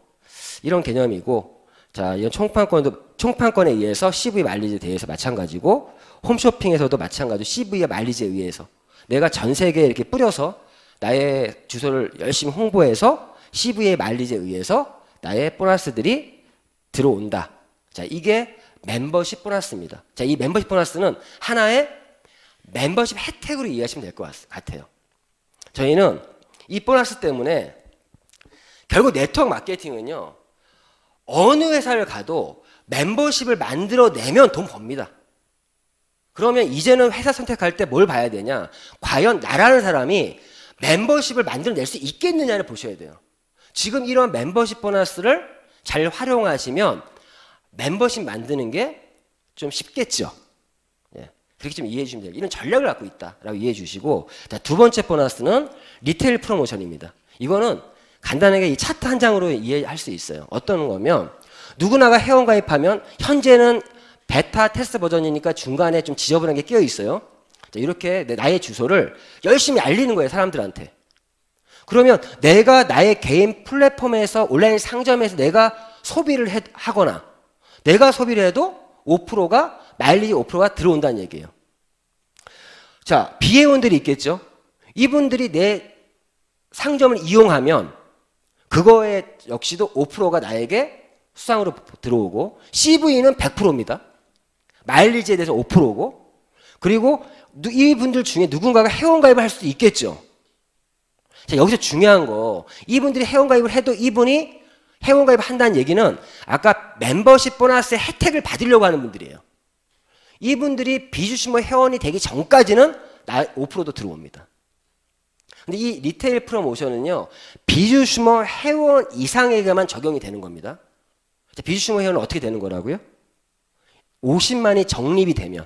S3: 이런 개념이고, 자, 이런 총판권에 의해서 CV 마일리지에 대해서 마찬가지고, 홈쇼핑에서도 마찬가지로 CV의 마일리지에 의해서 내가 전 세계에 이렇게 뿌려서 나의 주소를 열심히 홍보해서 CV의 마일리지에 의해서 나의 보너스들이 들어온다. 자, 이게 멤버십 보너스입니다. 자, 이 멤버십 보너스는 하나의 멤버십 혜택으로 이해하시면 될 것 같아요. 저희는 이 보너스 때문에 결국 네트워크 마케팅은요. 어느 회사를 가도 멤버십을 만들어내면 돈 법니다. 그러면 이제는 회사 선택할 때 뭘 봐야 되냐? 과연 나라는 사람이 멤버십을 만들어낼 수 있겠느냐를 보셔야 돼요. 지금 이런 멤버십 보너스를 잘 활용하시면 멤버십 만드는 게 좀 쉽겠죠. 예, 그렇게 좀 이해해 주시면 돼요. 이런 전략을 갖고 있다라고 이해해 주시고, 자, 두 번째 보너스는 리테일 프로모션입니다. 이거는 간단하게 이 차트 한 장으로 이해할 수 있어요. 어떤 거면 누구나가 회원가입하면 현재는 베타 테스트 버전이니까 중간에 좀 지저분한 게 끼어 있어요. 자, 이렇게 나의 주소를 열심히 알리는 거예요, 사람들한테. 그러면 내가 나의 개인 플랫폼에서 온라인 상점에서 내가 소비를 하거나 내가 소비를 해도 5%가 마일리지 5%가 들어온다는 얘기예요. 자, 비회원들이 있겠죠. 이분들이 내 상점을 이용하면 그거에 역시도 5%가 나에게 수상으로 들어오고, CV는 100%입니다. 마일리지에 대해서 5%고, 그리고 이분들 중에 누군가가 회원가입을 할 수도 있겠죠. 자, 여기서 중요한 거, 이분들이 회원가입을 해도 이분이 회원가입을 한다는 얘기는 아까 멤버십 보너스의 혜택을 받으려고 하는 분들이에요. 이분들이 비주슈머 회원이 되기 전까지는 5%도 들어옵니다. 근데 이 리테일 프로모션은요, 비주슈머 회원 이상에게만 적용이 되는 겁니다. 자, 비주슈머 회원은 어떻게 되는 거라고요? 50만이 적립이 되면,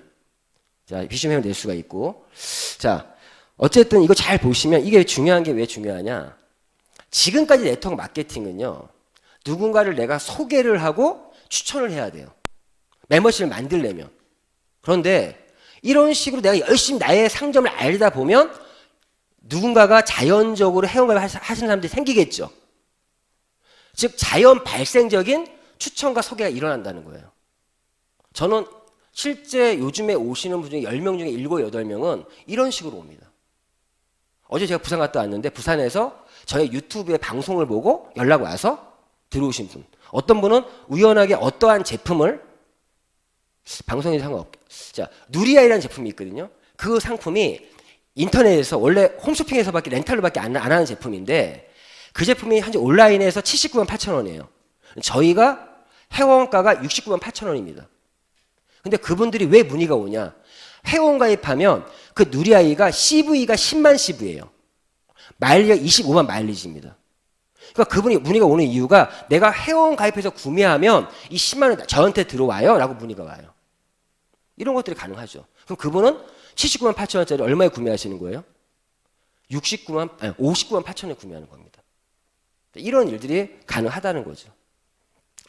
S3: 자, 비주슈머 회원 낼 수가 있고, 자, 어쨌든 이거 잘 보시면 이게 중요한 게 왜 중요하냐? 지금까지 네트워크 마케팅은요, 누군가를 내가 소개를 하고 추천을 해야 돼요. 멤버십을 만들려면. 그런데 이런 식으로 내가 열심히 나의 상점을 알다 보면 누군가가 자연적으로 회원가입 하시는 사람들이 생기겠죠. 즉 자연 발생적인 추천과 소개가 일어난다는 거예요. 저는 실제 요즘에 오시는 분 중에 10명 중에 7, 8명은 이런 식으로 옵니다. 어제 제가 부산 갔다 왔는데 부산에서 저의 유튜브에 방송을 보고 연락 와서 들어오신 분. 어떤 분은 우연하게 어떠한 제품을 방송에 상관없게. 자, 누리아이라는 제품이 있거든요. 그 상품이 인터넷에서 원래 홈쇼핑에서밖에 렌탈로밖에 안 하는 제품인데 그 제품이 현재 온라인에서 79만 8천 원이에요. 저희가 회원가가 69만 8천 원입니다. 근데 그분들이 왜 문의가 오냐? 회원 가입하면 그 누리아이가 CV가 10만 CV예요. 마일리지가 25만 마일리지입니다. 그러니까 그분이 문의가 오는 이유가 내가 회원 가입해서 구매하면 이 10만 원 저한테 들어와요 라고 문의가 와요. 이런 것들이 가능하죠. 그럼 그분은 79만 8천 원짜리 얼마에 구매하시는 거예요? 59만 8천 원에 구매하는 겁니다. 이런 일들이 가능하다는 거죠.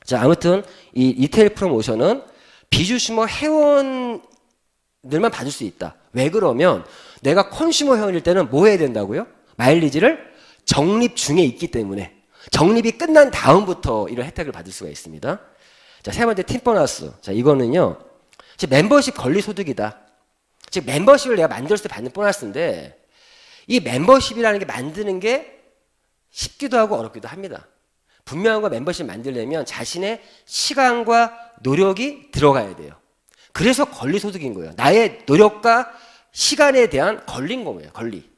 S3: 자, 아무튼 이 리테일 프로모션은 비주슈머 회원 늘만 받을 수 있다. 왜 그러면 내가 컨슈머형일 때는 뭐 해야 된다고요? 마일리지를 적립 중에 있기 때문에 적립이 끝난 다음부터 이런 혜택을 받을 수가 있습니다. 자, 세 번째 팀 보너스. 자, 이거는요. 즉 멤버십 권리 소득이다. 즉 멤버십을 내가 만들었을 때 받는 보너스인데 이 멤버십이라는 게 만드는 게 쉽기도 하고 어렵기도 합니다. 분명한 거 멤버십 만들려면 자신의 시간과 노력이 들어가야 돼요. 그래서 권리 소득인 거예요. 나의 노력과 시간에 대한 권리인 거예요. 권리.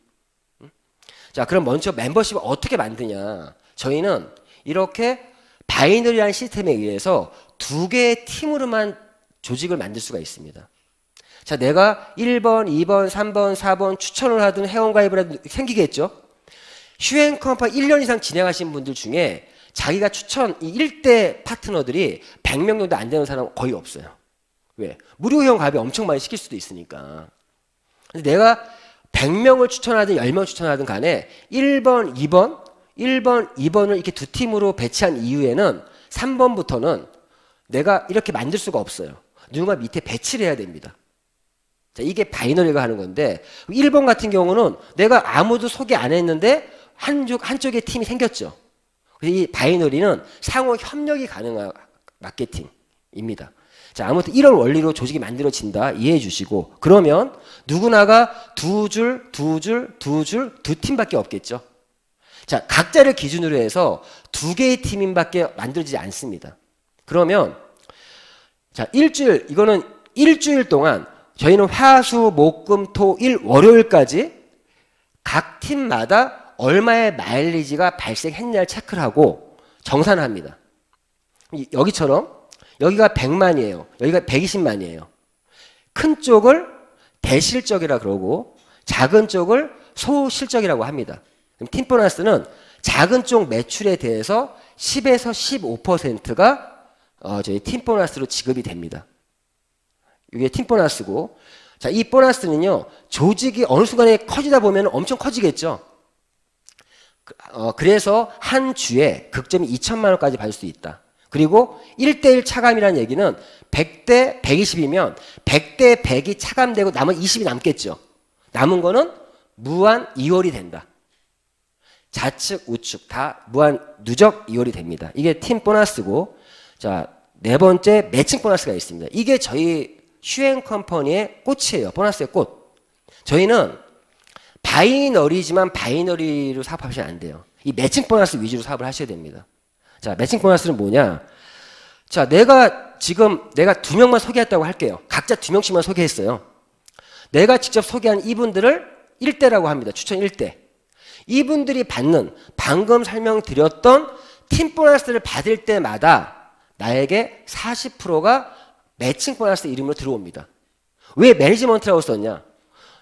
S3: 자, 그럼 먼저 멤버십을 어떻게 만드냐? 저희는 이렇게 바이너리라는 시스템에 의해서 두 개의 팀으로만 조직을 만들 수가 있습니다. 자, 내가 1번, 2번, 3번, 4번 추천을 하든 회원가입을 하든 생기겠죠? 휴행 컴퍼니 1년 이상 진행하신 분들 중에 자기가 추천, 이 1대 파트너들이 100명 정도 안 되는 사람은 거의 없어요. 왜? 무료 회원 가입이 엄청 많이 시킬 수도 있으니까. 근데 내가 100명을 추천하든 10명 추천하든 간에 1번, 2번을 이렇게 두 팀으로 배치한 이후에는 3번부터는 내가 이렇게 만들 수가 없어요. 누군가 밑에 배치를 해야 됩니다. 자, 이게 바이너리가 하는 건데 1번 같은 경우는 내가 아무도 소개 안 했는데 한쪽에 팀이 생겼죠. 그래서 이 바이너리는 상호 협력이 가능한 마케팅입니다. 자, 아무튼 이런 원리로 조직이 만들어진다 이해해 주시고 그러면 누구나가 두 팀밖에 없겠죠. 자, 각자를 기준으로 해서 두 개의 팀밖에 만들어지지 않습니다. 그러면 자, 이거는 일주일 동안 저희는 화, 수, 목, 금, 토, 일, 월요일까지 각 팀마다 얼마의 마일리지가 발생했냐를 체크를 하고 정산합니다. 여기처럼 여기가 100만이에요. 여기가 120만이에요. 큰 쪽을 대실적이라 그러고 작은 쪽을 소실적이라고 합니다. 그럼 팀 보너스는 작은 쪽 매출에 대해서 10에서 15%가 저희 팀 보너스로 지급이 됩니다. 이게 팀 보너스고, 자, 이 보너스는요, 조직이 어느 순간에 커지다 보면 엄청 커지겠죠. 그래서 한 주에 극점이 2천만 원까지 받을 수 있다. 그리고 1대1 차감이라는 얘기는 100대 120이면 100대 100이 차감되고 남은 20이 남겠죠. 남은 거는 무한 이월이 된다. 좌측, 우측 다 무한 누적 이월이 됩니다. 이게 팀 보너스고, 자, 네 번째 매칭 보너스가 있습니다. 이게 저희 휴행 컴퍼니의 꽃이에요. 보너스의 꽃. 저희는 바이너리지만 바이너리로 사업하시면 안 돼요. 이 매칭 보너스 위주로 사업을 하셔야 됩니다. 자, 매칭 보너스는 뭐냐? 자, 내가 2명만 소개했다고 할게요. 각자 2명씩만 소개했어요. 내가 직접 소개한 이분들을 1대라고 합니다. 추천 1대. 이분들이 받는 방금 설명드렸던 팀 보너스를 받을 때마다 나에게 40%가 매칭 보너스 이름으로 들어옵니다. 왜 매니지먼트라고 썼냐?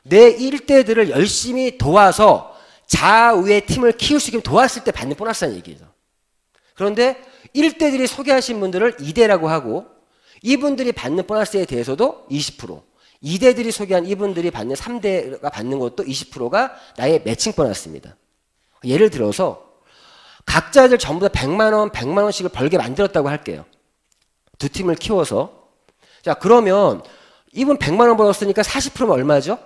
S3: 내 1대들을 열심히 도와서 좌우의 팀을 키울 수 있게 도왔을 때 받는 보너스라는 얘기죠. 그런데 1대들이 소개하신 분들을 2대라고 하고 이분들이 받는 보너스에 대해서도 20%, 2대들이 소개한 이분들이 받는 3대가 받는 것도 20%가 나의 매칭 보너스입니다. 예를 들어서 각자들 전부 다 100만 원, 100만 원씩을 벌게 만들었다고 할게요. 두 팀을 키워서. 자, 그러면 이분 100만 원 벌었으니까 40%면 얼마죠?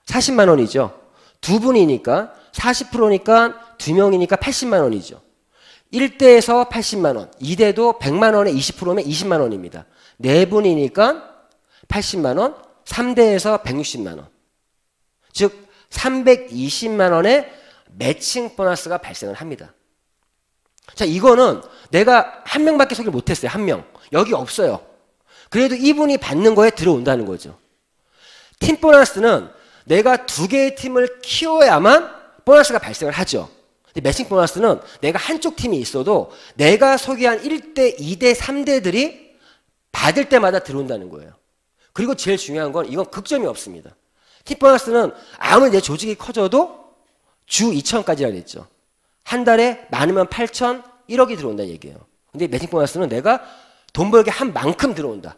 S3: 40만 원이죠. 두 분이니까 40%니까 두 명이니까 80만 원이죠. 1대에서 80만 원, 2대도 100만 원에 20%면 20만 원입니다. 네 분이니까 80만 원, 3대에서 160만 원. 즉 320만 원의 매칭 보너스가 발생을 합니다. 자, 이거는 내가 한 명밖에 소개를 못했어요. 한 명. 여기 없어요. 그래도 이분이 받는 거에 들어온다는 거죠. 팀 보너스는 내가 두 개의 팀을 키워야만 보너스가 발생을 하죠. 근데 매칭 보너스는 내가 한쪽 팀이 있어도 내가 소개한 1대, 2대, 3대들이 받을 때마다 들어온다는 거예요. 그리고 제일 중요한 건 이건 극점이 없습니다. 팀 보너스는 아무리 내 조직이 커져도 주 2천까지라 그랬죠. 한 달에 많으면 8천, 1억이 들어온다는 얘기예요. 근데 매칭 보너스는 내가 돈 벌게 한 만큼 들어온다.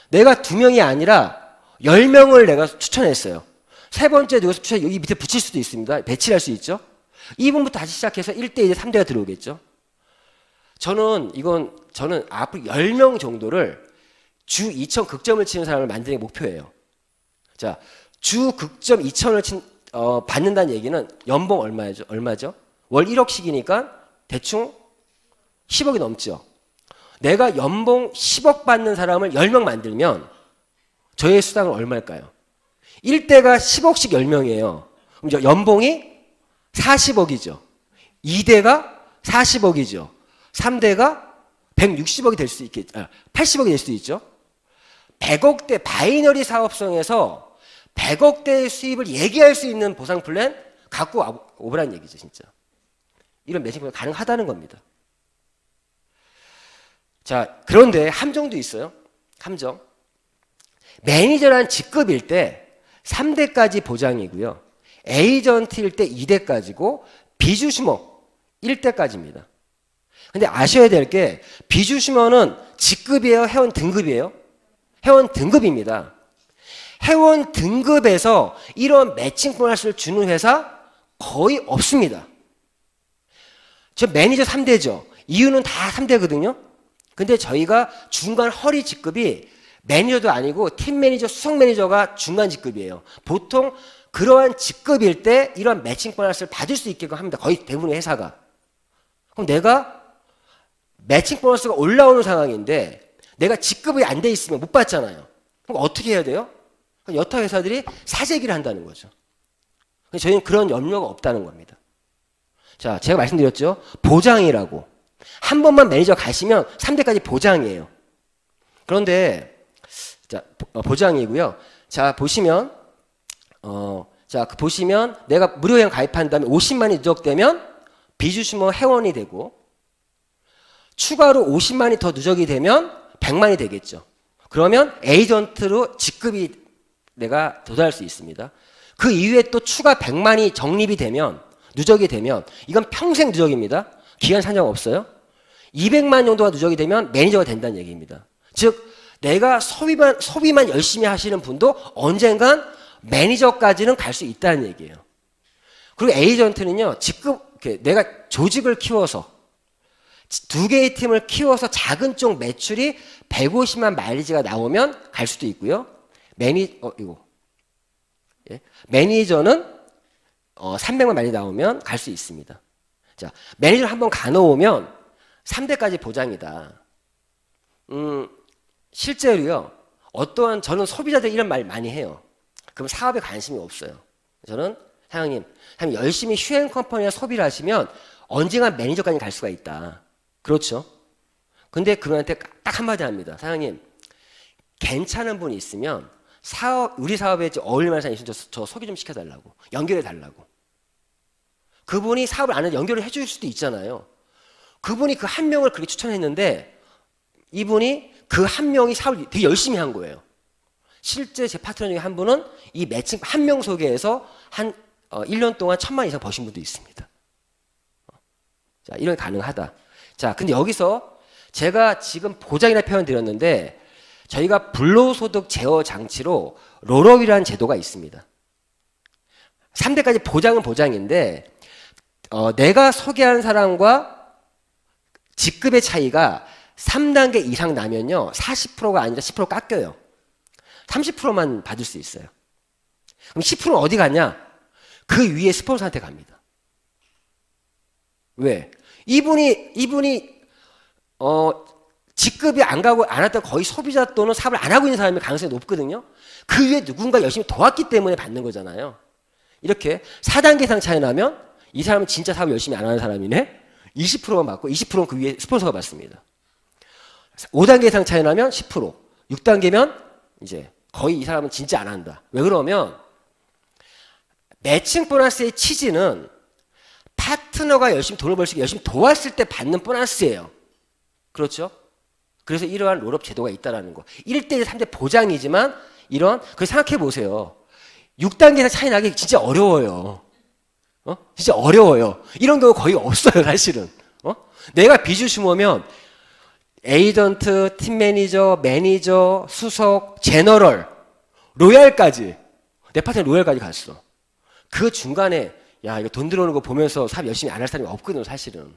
S3: 내가 2명이 아니라 10명을 내가 추천했어요. 세 번째 누가 추천 여기 밑에 붙일 수도 있습니다. 배치할 수 있죠. 이분부터 다시 시작해서 1대, 2대, 3대가 들어오겠죠. 저는 앞으로 10명 정도를 주 2천 극점을 치는 사람을 만드는 게 목표예요. 자, 주 극점 2천을 받는다는 얘기는 연봉 얼마죠? 월 1억씩이니까 대충 10억이 넘죠. 내가 연봉 10억 받는 사람을 10명 만들면 저의 수당은 얼마일까요? 1대가 10억씩 10명이에요. 그럼 연봉이 40억이죠. 2대가 40억이죠. 3대가 160억이 될 수 있겠죠. 80억이 될 수도 있죠. 100억대 바이너리 사업성에서 100억대의 수입을 얘기할 수 있는 보상 플랜 갖고 오버란 얘기죠, 진짜. 이런 매칭 플랜 가능하다는 겁니다. 자, 그런데 함정도 있어요. 함정. 매니저란 직급일 때 3대까지 보장이고요. 에이전트일 때 2대까지고 비주슈머 1대까지입니다. 근데 아셔야 될 게 비주슈머는 직급이에요? 회원 등급이에요? 회원 등급입니다. 회원 등급에서 이런 매칭 보너스를 주는 회사 거의 없습니다. 저 매니저 3대죠. 이유는 다 3대거든요. 근데 저희가 중간 허리 직급이 매니저도 아니고 팀 매니저, 수석 매니저가 중간 직급이에요. 보통 그러한 직급일 때 이런 매칭 보너스를 받을 수 있게끔 합니다. 거의 대부분의 회사가. 그럼 내가 매칭 보너스가 올라오는 상황인데 내가 직급이 안 돼 있으면 못 받잖아요. 그럼 어떻게 해야 돼요? 여타 회사들이 사재기를 한다는 거죠. 저희는 그런 염려가 없다는 겁니다. 자, 제가 말씀드렸죠. 보장이라고. 한 번만 매니저 가시면 3대까지 보장이에요. 그런데 자, 보장이고요. 자, 보시면 보시면 내가 무료회원 가입한 다음에 50만이 누적되면 비주슈머 회원이 되고 추가로 50만이 더 누적이 되면 100만이 되겠죠. 그러면 에이전트로 직급이 내가 도달할 수 있습니다. 그 이후에 또 추가 100만이 적립이 되면 누적이 되면 이건 평생 누적입니다. 기간 산정 없어요. 200만 정도가 누적이 되면 매니저가 된다는 얘기입니다. 즉 내가 소비만 열심히 하시는 분도 언젠간 매니저까지는 갈 수 있다는 얘기예요. 그리고 에이전트는요. 직급 내가 조직을 키워서 두 개의 팀을 키워서 작은 쪽 매출이 150만 마일리지가 나오면 갈 수도 있고요. 매니저는 300만 마일리지 나오면 갈 수 있습니다. 자, 매니저를 한번 가놓으면 3대까지 보장이다. 실제로요. 저는 소비자들 이런 말 많이 해요. 그럼 사업에 관심이 없어요. 저는 사장님 열심히 휴행 컴퍼니나 소비를 하시면 언젠간 매니저까지 갈 수가 있다. 그렇죠? 근데 그분한테 딱 한마디 합니다. 사장님, 괜찮은 분이 있으면 우리 사업에 어울릴만한 사람이 있으면 저 소개 좀 시켜달라고. 연결해달라고. 그분이 사업을 안 해도 연결을 해줄 수도 있잖아요. 그분이 그 한 명을 그렇게 추천했는데 이분이 그 한 명이 사업을 되게 열심히 한 거예요. 실제 제 파트너 중에 한 분은 이 매칭 한 명 소개해서 한 1년 동안 1,000만 이상 버신 분도 있습니다. 자, 이런 게 가능하다. 자, 근데 여기서 제가 지금 보장이라 표현 드렸는데 저희가 불로소득 제어 장치로 롤업이라는 제도가 있습니다. 3대까지 보장은 보장인데 내가 소개한 사람과 직급의 차이가 3단계 이상 나면요 40%가 아니라 10% 깎여요. 30%만 받을 수 있어요. 그럼 10%는 어디 가냐? 그 위에 스폰서한테 갑니다. 왜? 이분이 직급이 안 왔던 거의 소비자 또는 사업을 안 하고 있는 사람이 가능성이 높거든요. 그 위에 누군가 열심히 도왔기 때문에 받는 거잖아요. 이렇게 4단계 이상 차이 나면 이 사람은 진짜 사업을 열심히 안 하는 사람이네. 20%만 받고 20%는 그 위에 스폰서가 받습니다. 5단계 이상 차이 나면 10%, 6단계면 이제 거의 이 사람은 진짜 안 한다. 왜 그러면 매칭 보너스의 취지는 파트너가 열심히 돈을 벌 수 있게 열심히 도왔을 때 받는 보너스예요. 그렇죠? 그래서 이러한 롤업 제도가 있다는 거. 1대 3대 보장이지만 그걸 생각해 보세요. 6단계에서 차이 나기 진짜 어려워요. 진짜 어려워요. 이런 경우 거의 없어요, 사실은. 내가 비주슈머면 에이전트, 팀 매니저, 매니저, 수석, 제너럴, 로얄까지 내 파트너 로얄까지 갔어. 그 중간에 야 이거 돈 들어오는 거 보면서 사업 열심히 안 할 사람이 없거든요, 사실은.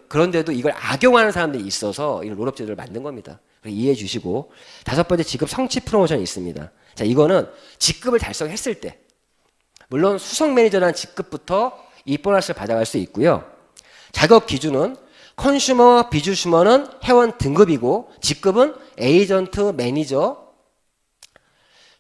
S3: 그런데도 이걸 악용하는 사람들이 있어서 이런 롤업 제도를 만든 겁니다. 이해해 주시고, 다섯 번째 직급 성취 프로모션이 있습니다. 자, 이거는 직급을 달성했을 때, 물론 수석 매니저라는 직급부터 이 보너스를 받아갈 수 있고요. 자격 기준은 컨슈머, 비주슈머는 회원 등급이고, 직급은 에이전트, 매니저,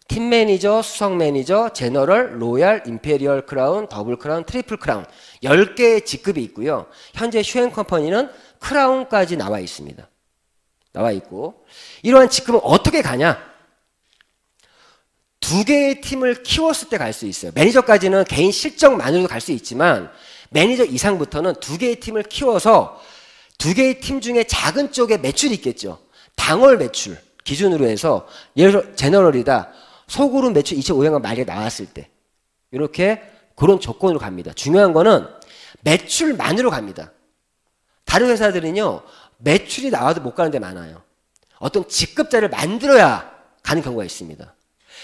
S3: 팀 매니저, 수석 매니저, 제너럴, 로얄, 임페리얼 크라운, 더블 크라운, 트리플 크라운 10개의 직급이 있고요. 현재 슈행 컴퍼니는 크라운까지 나와 있습니다. 나와 있고, 이러한 직급은 어떻게 가냐? 두 개의 팀을 키웠을 때 갈 수 있어요. 매니저까지는 개인 실적만으로도 갈 수 있지만 매니저 이상부터는 두 개의 팀을 키워서 두 개의 팀 중에 작은 쪽에 매출이 있겠죠. 당월 매출 기준으로 해서, 예를 들어 제너럴이다. 소그룹 매출 2,500만 만약에 나왔을 때 이렇게 그런 조건으로 갑니다. 중요한 거는 매출만으로 갑니다. 다른 회사들은요, 매출이 나와도 못 가는 데 많아요. 어떤 직급자를 만들어야 가는 경우가 있습니다.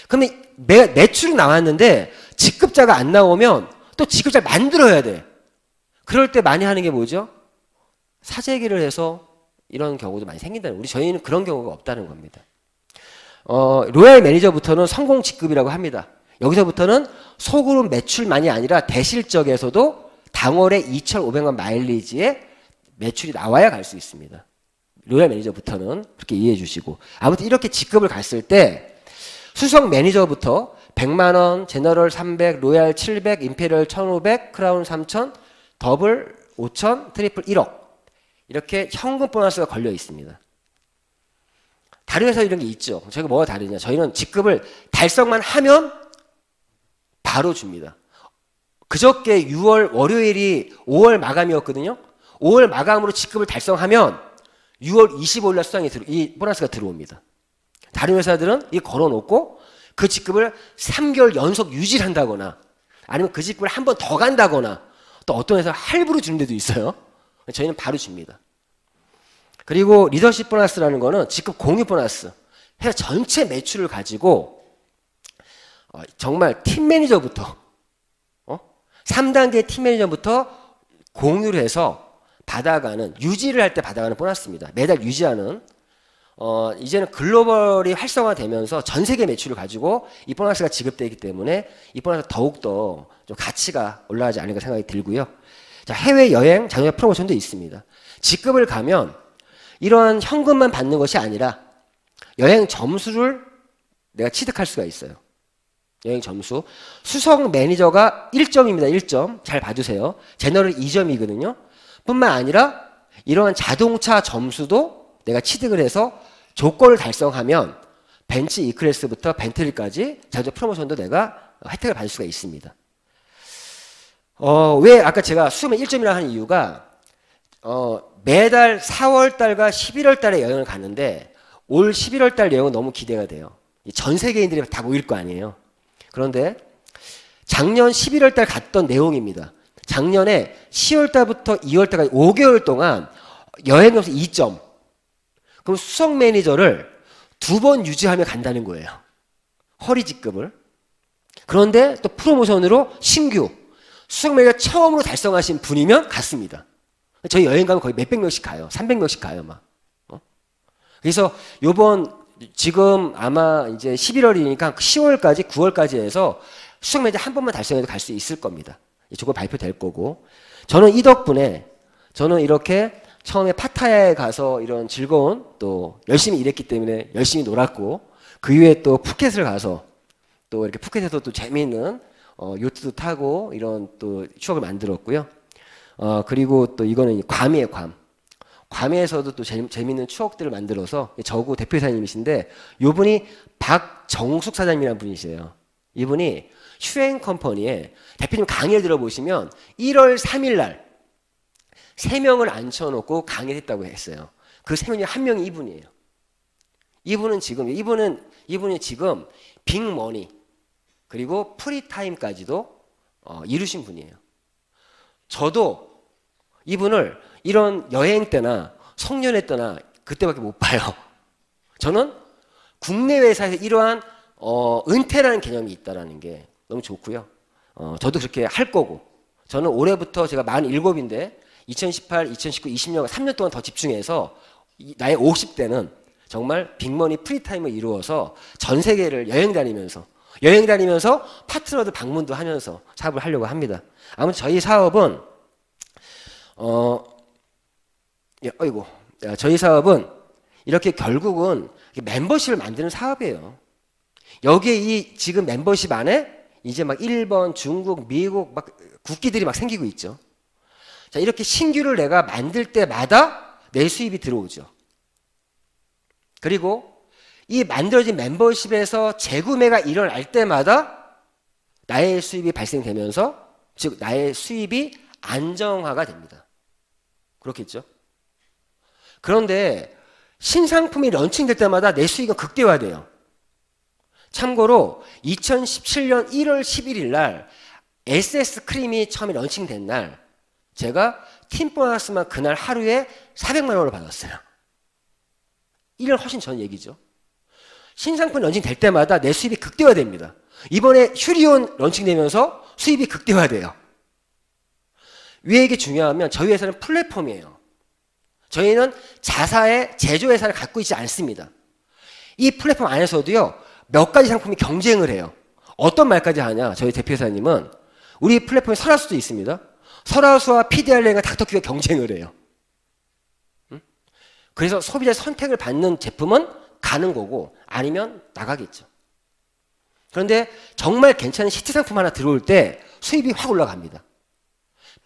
S3: 그러면 매출이 나왔는데 직급자가 안 나오면 또 직급자를 만들어야 돼. 그럴 때 많이 하는 게 뭐죠? 사재기를 해서 이런 경우도 많이 생긴다는 거예요. 저희는 그런 경우가 없다는 겁니다. 로얄 매니저부터는 성공 직급이라고 합니다. 여기서부터는 소그룹 매출만이 아니라 대실적에서도 당월에 2,500만 마일리지의 매출이 나와야 갈 수 있습니다. 로얄 매니저부터는 그렇게 이해해 주시고, 아무튼 이렇게 직급을 갔을 때 수석 매니저부터 100만 원, 제너럴 300, 로얄 700, 임페리얼 1,500, 크라운 3,000, 더블 5,000, 트리플 1억 이렇게 현금 보너스가 걸려 있습니다. 다른 회사 이런 게 있죠. 저희가 뭐가 다르냐? 저희는 직급을 달성만 하면 바로 줍니다. 그저께 6월 월요일이 5월 마감이었거든요. 5월 마감으로 직급을 달성하면 6월 25일 날 이 보너스가 들어옵니다. 다른 회사들은 이거 걸어놓고 그 직급을 3개월 연속 유지를 한다거나 아니면 그 직급을 한 번 더 간다거나, 또 어떤 회사가 할부로 주는 데도 있어요. 저희는 바로 줍니다. 그리고 리더십 보너스라는 거는 직급 공유 보너스. 회사 전체 매출을 가지고 정말 팀 매니저부터 3단계 팀 매니저부터 공유를 해서 받아가는, 유지를 할 때 받아가는 보너스입니다. 매달 유지하는. 이제는 글로벌이 활성화되면서 전 세계 매출을 가지고 이 보너스가 지급되기 때문에 이 보너스가 더욱더 좀 가치가 올라가지 않을까 생각이 들고요. 자, 해외여행 자동차 프로모션도 있습니다. 직급을 가면 이러한 현금만 받는 것이 아니라 여행 점수를 내가 취득할 수가 있어요. 여행 점수. 수석 매니저가 1점입니다. 1점. 잘 봐주세요. 제너럴 2점이거든요. 뿐만 아니라 이러한 자동차 점수도 내가 취득을 해서 조건을 달성하면 벤츠 E클래스부터 벤틀리까지 자동차 프로모션도 내가 혜택을 받을 수가 있습니다. 왜 아까 제가 수험에 1점이라 하는 이유가 매달 4월 달과 11월 달에 여행을 가는데 올 11월 달 여행은 너무 기대가 돼요. 전 세계인들이 다 모일 거 아니에요. 그런데 작년 11월 달 갔던 내용입니다. 작년에 10월 달부터 2월 달까지 5개월 동안 여행 점수 2점. 그럼 수석 매니저를 2번 유지하며 간다는 거예요. 허리 직급을. 그런데 또 프로모션으로 신규 수석 매니저 처음으로 달성하신 분이면 갔습니다. 저희 여행 가면 거의 몇백 명씩 가요. 300명씩 가요, 막. 그래서 지금 아마 이제 11월이니까 10월까지, 9월까지 해서 수석 매니저 한 번만 달성해도 갈 수 있을 겁니다. 조금 발표될 거고. 저는 이 덕분에 저는 이렇게 처음에 파타야에 가서 이런 즐거운, 또 열심히 일했기 때문에 열심히 놀았고, 그 이후에 또 푸켓을 가서 또 이렇게 푸켓에서 또 재미있는 요트도 타고 이런 또 추억을 만들었고요. 그리고 또 이거는 괌이에요, 괌. 괌에서도 또 재미있는 추억들을 만들어서, 저구 대표이사님이신데 이분이 박정숙 사장님이라는 분이세요. 이분이 슈행 컴퍼니에 대표님 강의를 들어보시면 1월 3일 날 3명을 앉혀놓고 강의를 했다고 했어요. 그 3명 중에 한 명이 이분이에요. 이분이 지금 빅머니 그리고 프리타임까지도 이루신 분이에요. 저도 이분을 이런 여행 때나 송년회 때나 그때밖에 못 봐요. 저는 국내 회사에서 이러한 은퇴라는 개념이 있다는 게 너무 좋고요. 저도 그렇게 할 거고, 저는 올해부터 제가 47인데 2018, 2019, 20년 3년 동안 더 집중해서 나의 50대는 정말 빅머니 프리타임을 이루어서 전 세계를 여행 다니면서 파트너들 방문도 하면서 사업을 하려고 합니다. 아무튼 저희 사업은 저희 사업은 이렇게 결국은 멤버십을 만드는 사업이에요. 여기에 이 지금 멤버십 안에 이제 막 일본, 중국, 미국 막 국기들이 막 생기고 있죠. 자, 이렇게 신규를 내가 만들 때마다 내 수입이 들어오죠. 그리고 이 만들어진 멤버십에서 재구매가 일어날 때마다 나의 수입이 발생되면서 즉 나의 수입이 안정화가 됩니다. 그렇겠죠? 그런데 신상품이 런칭될 때마다 내 수익은 극대화돼요. 참고로 2017년 1월 11일 날 SS 크림이 처음에 런칭된 날 제가 팀 보너스만 그날 하루에 400만 원을 받았어요. 1년 훨씬 전 얘기죠. 신상품 런칭될 때마다 내 수입이 극대화됩니다. 이번에 휴리온 런칭되면서 수입이 극대화돼요. 왜 이게 중요하면 저희 회사는 플랫폼이에요. 저희는 자사의 제조회사를 갖고 있지 않습니다. 이 플랫폼 안에서도요, 몇 가지 상품이 경쟁을 해요. 어떤 말까지 하냐, 저희 대표이사님은 우리 플랫폼에 설화수도 있습니다. 설화수와 PDR랭과 닥터큐가 경쟁을 해요. 그래서 소비자의 선택을 받는 제품은 가는 거고 아니면 나가겠죠. 그런데 정말 괜찮은 히트 상품 하나 들어올 때 수입이 확 올라갑니다.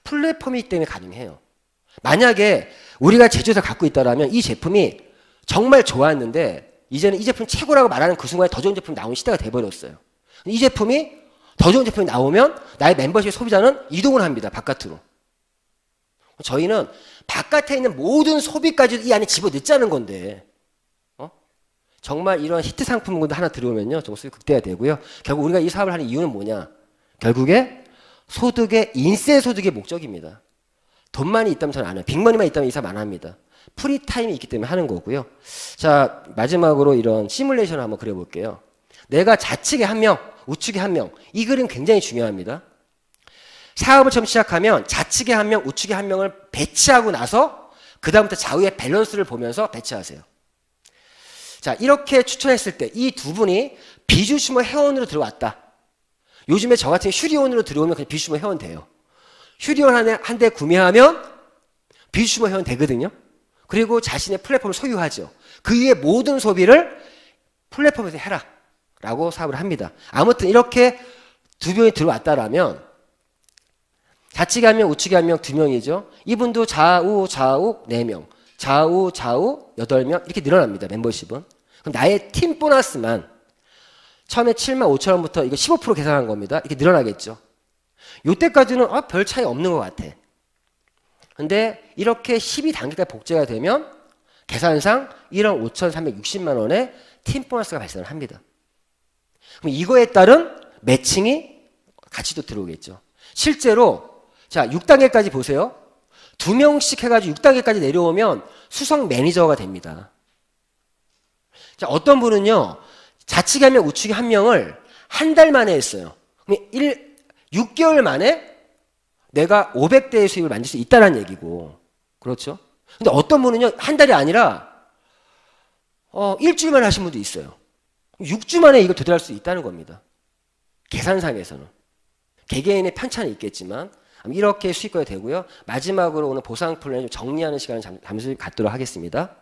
S3: 플랫폼이기 때문에 가능해요. 만약에 우리가 제조사 갖고 있다면 이 제품이 정말 좋았는데 이제는 이 제품 최고라고 말하는 그 순간에 더 좋은 제품이 나오는 시대가 돼버렸어요. 이 제품이 더 좋은 제품이 나오면 나의 멤버십 소비자는 이동을 합니다. 바깥으로. 저희는 바깥에 있는 모든 소비까지 이 안에 집어넣자는 건데 정말 이런 히트 상품군도 하나 들어오면요 정말 수익 극대화 되고요. 결국 우리가 이 사업을 하는 이유는 뭐냐, 결국에 소득의 인세 소득의 목적입니다. 돈만이 있다면 저는 안 해요. 빅머니만 있다면 이 사업 안 합니다. 프리타임이 있기 때문에 하는 거고요. 자, 마지막으로 이런 시뮬레이션을 한번 그려볼게요. 내가 좌측에 한 명, 우측에 한 명, 이 그림 굉장히 중요합니다. 사업을 처음 시작하면 좌측에 한 명, 우측에 한 명을 배치하고 나서 그 다음부터 좌우의 밸런스를 보면서 배치하세요. 자, 이렇게 추천했을 때 이 두 분이 비주슈머 회원으로 들어왔다. 요즘에 저 같은 휴리온으로 들어오면 그냥 비주슈머 회원 돼요. 휴리온 한 대 구매하면 비주슈머 회원 되거든요. 그리고 자신의 플랫폼을 소유하죠. 그 위에 모든 소비를 플랫폼에서 해라 라고 사업을 합니다. 아무튼 이렇게 두 명이 들어왔다라면 좌측에 한 명, 우측에 한 명, 두 명이죠. 이분도 좌우 4명, 좌우 8명 이렇게 늘어납니다. 멤버십은. 그럼 나의 팀 보너스만 처음에 75,000원부터 이거 15% 계산한 겁니다. 이렇게 늘어나겠죠. 이때까지는 별 차이 없는 것 같아. 근데 이렇게 12단계까지 복제가 되면 계산상 1억 5,360만 원의 팀 보너스가 발생을 합니다. 그럼 이거에 따른 매칭이 같이 또 들어오겠죠. 실제로 자 6단계까지 보세요. 2명씩 해가지고 6단계까지 내려오면 수석 매니저가 됩니다. 자, 어떤 분은요, 좌측에 한 명, 우측에 한 명을 한 달 만에 했어요. 그럼 6개월 만에 내가 500대의 수익을 만들 수 있다는 얘기고, 그렇죠? 근데 어떤 분은요, 한 달이 아니라, 일주일 만에 하신 분도 있어요. 6주 만에 이걸 도달할 수 있다는 겁니다. 계산상에서는. 개개인의 편차는 있겠지만, 이렇게 수익화가 되고요. 마지막으로 오늘 보상 플랜을 좀 정리하는 시간을 잠시 갖도록 하겠습니다.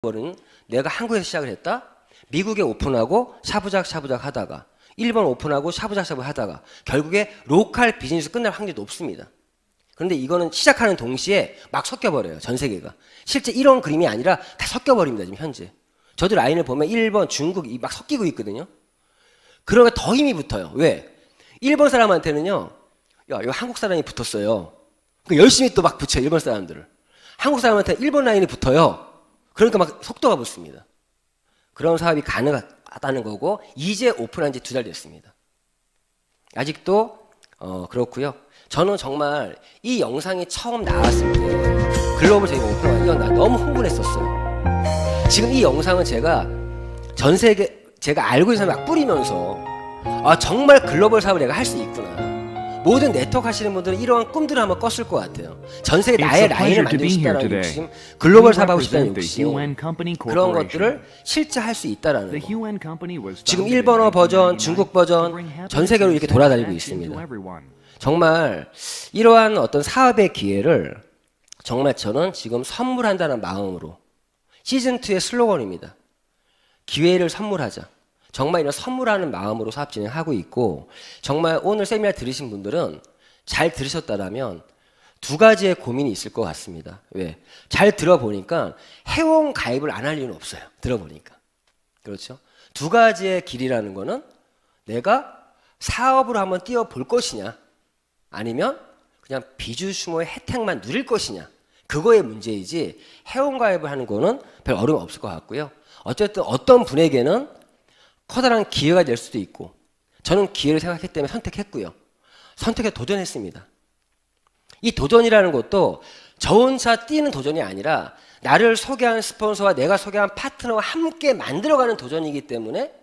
S3: 버는 내가 한국에서 시작을 했다. 미국에 오픈하고 샤부작 하다가 일본 오픈하고 샤부작 하다가 결국에 로컬 비즈니스 끝날 확률이 높습니다. 그런데 이거는 시작하는 동시에 막 섞여버려요. 전 세계가. 실제 이런 그림이 아니라 다 섞여버립니다. 지금 현재. 저도 라인을 보면 일본, 중국 막 섞이고 있거든요. 그러면 더 힘이 붙어요. 왜? 일본 사람한테는요. 야, 이거 한국 사람이 붙었어요. 열심히 또 막 붙여요. 일본 사람들을. 한국 사람한테 일본 라인이 붙어요. 그러니까 막 속도가 붙습니다. 그런 사업이 가능하다는 거고 이제 오픈한 지 2달 됐습니다. 아직도 그렇고요. 저는 정말 이 영상이 처음 나왔을 때 글로벌 저희가 오픈한 나 너무 흥분했었어요. 지금 이 영상은 제가 전 세계 제가 알고 있는 사람 막 뿌리면서 아 정말 글로벌 사업을 내가 할 수 있구나. 모든 네트워크 하시는 분들은 이러한 꿈들을 한번 꿨을 것 같아요. 전 세계 나의 라인을 만들고 싶다는 욕심, 글로벌 사업하고 싶다는 욕심, 그런 것들을 실제 할 수 있다는 거. 지금 일본어 버전, 중국 버전 전 세계로 이렇게 돌아다니고 있습니다. 정말 이러한 어떤 사업의 기회를 정말 저는 지금 선물한다는 마음으로 시즌2의 슬로건입니다. 기회를 선물하자. 정말 이런 선물하는 마음으로 사업 진행하고 있고 정말 오늘 세미나 들으신 분들은 잘 들으셨다라면 2가지의 고민이 있을 것 같습니다. 왜? 잘 들어보니까 회원 가입을 안 할 이유는 없어요. 들어보니까. 그렇죠? 2가지의 길이라는 거는 내가 사업으로 한번 뛰어볼 것이냐 아니면 그냥 비주슈모의 혜택만 누릴 것이냐 그거의 문제이지 회원 가입을 하는 거는 별 어려움 없을 것 같고요. 어쨌든 어떤 분에게는 커다란 기회가 될 수도 있고 저는 기회를 생각했기 때문에 선택했고요. 선택에 도전했습니다. 이 도전이라는 것도 저 혼자 뛰는 도전이 아니라 나를 소개한 스폰서와 내가 소개한 파트너와 함께 만들어가는 도전이기 때문에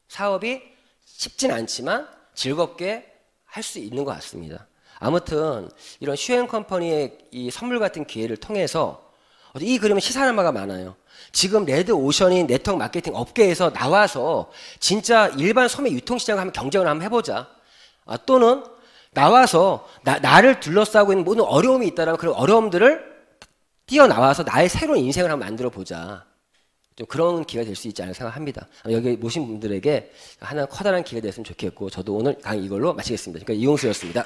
S3: 사업이 쉽진 않지만 즐겁게 할 수 있는 것 같습니다. 아무튼 이런 슈엔 컴퍼니의 이 선물 같은 기회를 통해서 이 그림은 시사하는 바가 많아요. 지금 레드 오션인 네트워크 마케팅 업계에서 나와서 진짜 일반 소매 유통시장을 한번 경쟁을 한번 해보자. 또는 나와서 나를 둘러싸고 있는 모든 어려움이 있다면 그런 어려움들을 뛰어나와서 나의 새로운 인생을 한번 만들어 보자. 좀 그런 기회가 될 수 있지 않을까 생각합니다. 여기 모신 분들에게 하나 커다란 기회가 됐으면 좋겠고 저도 오늘 강의 이걸로 마치겠습니다. 그러니까 이용수였습니다.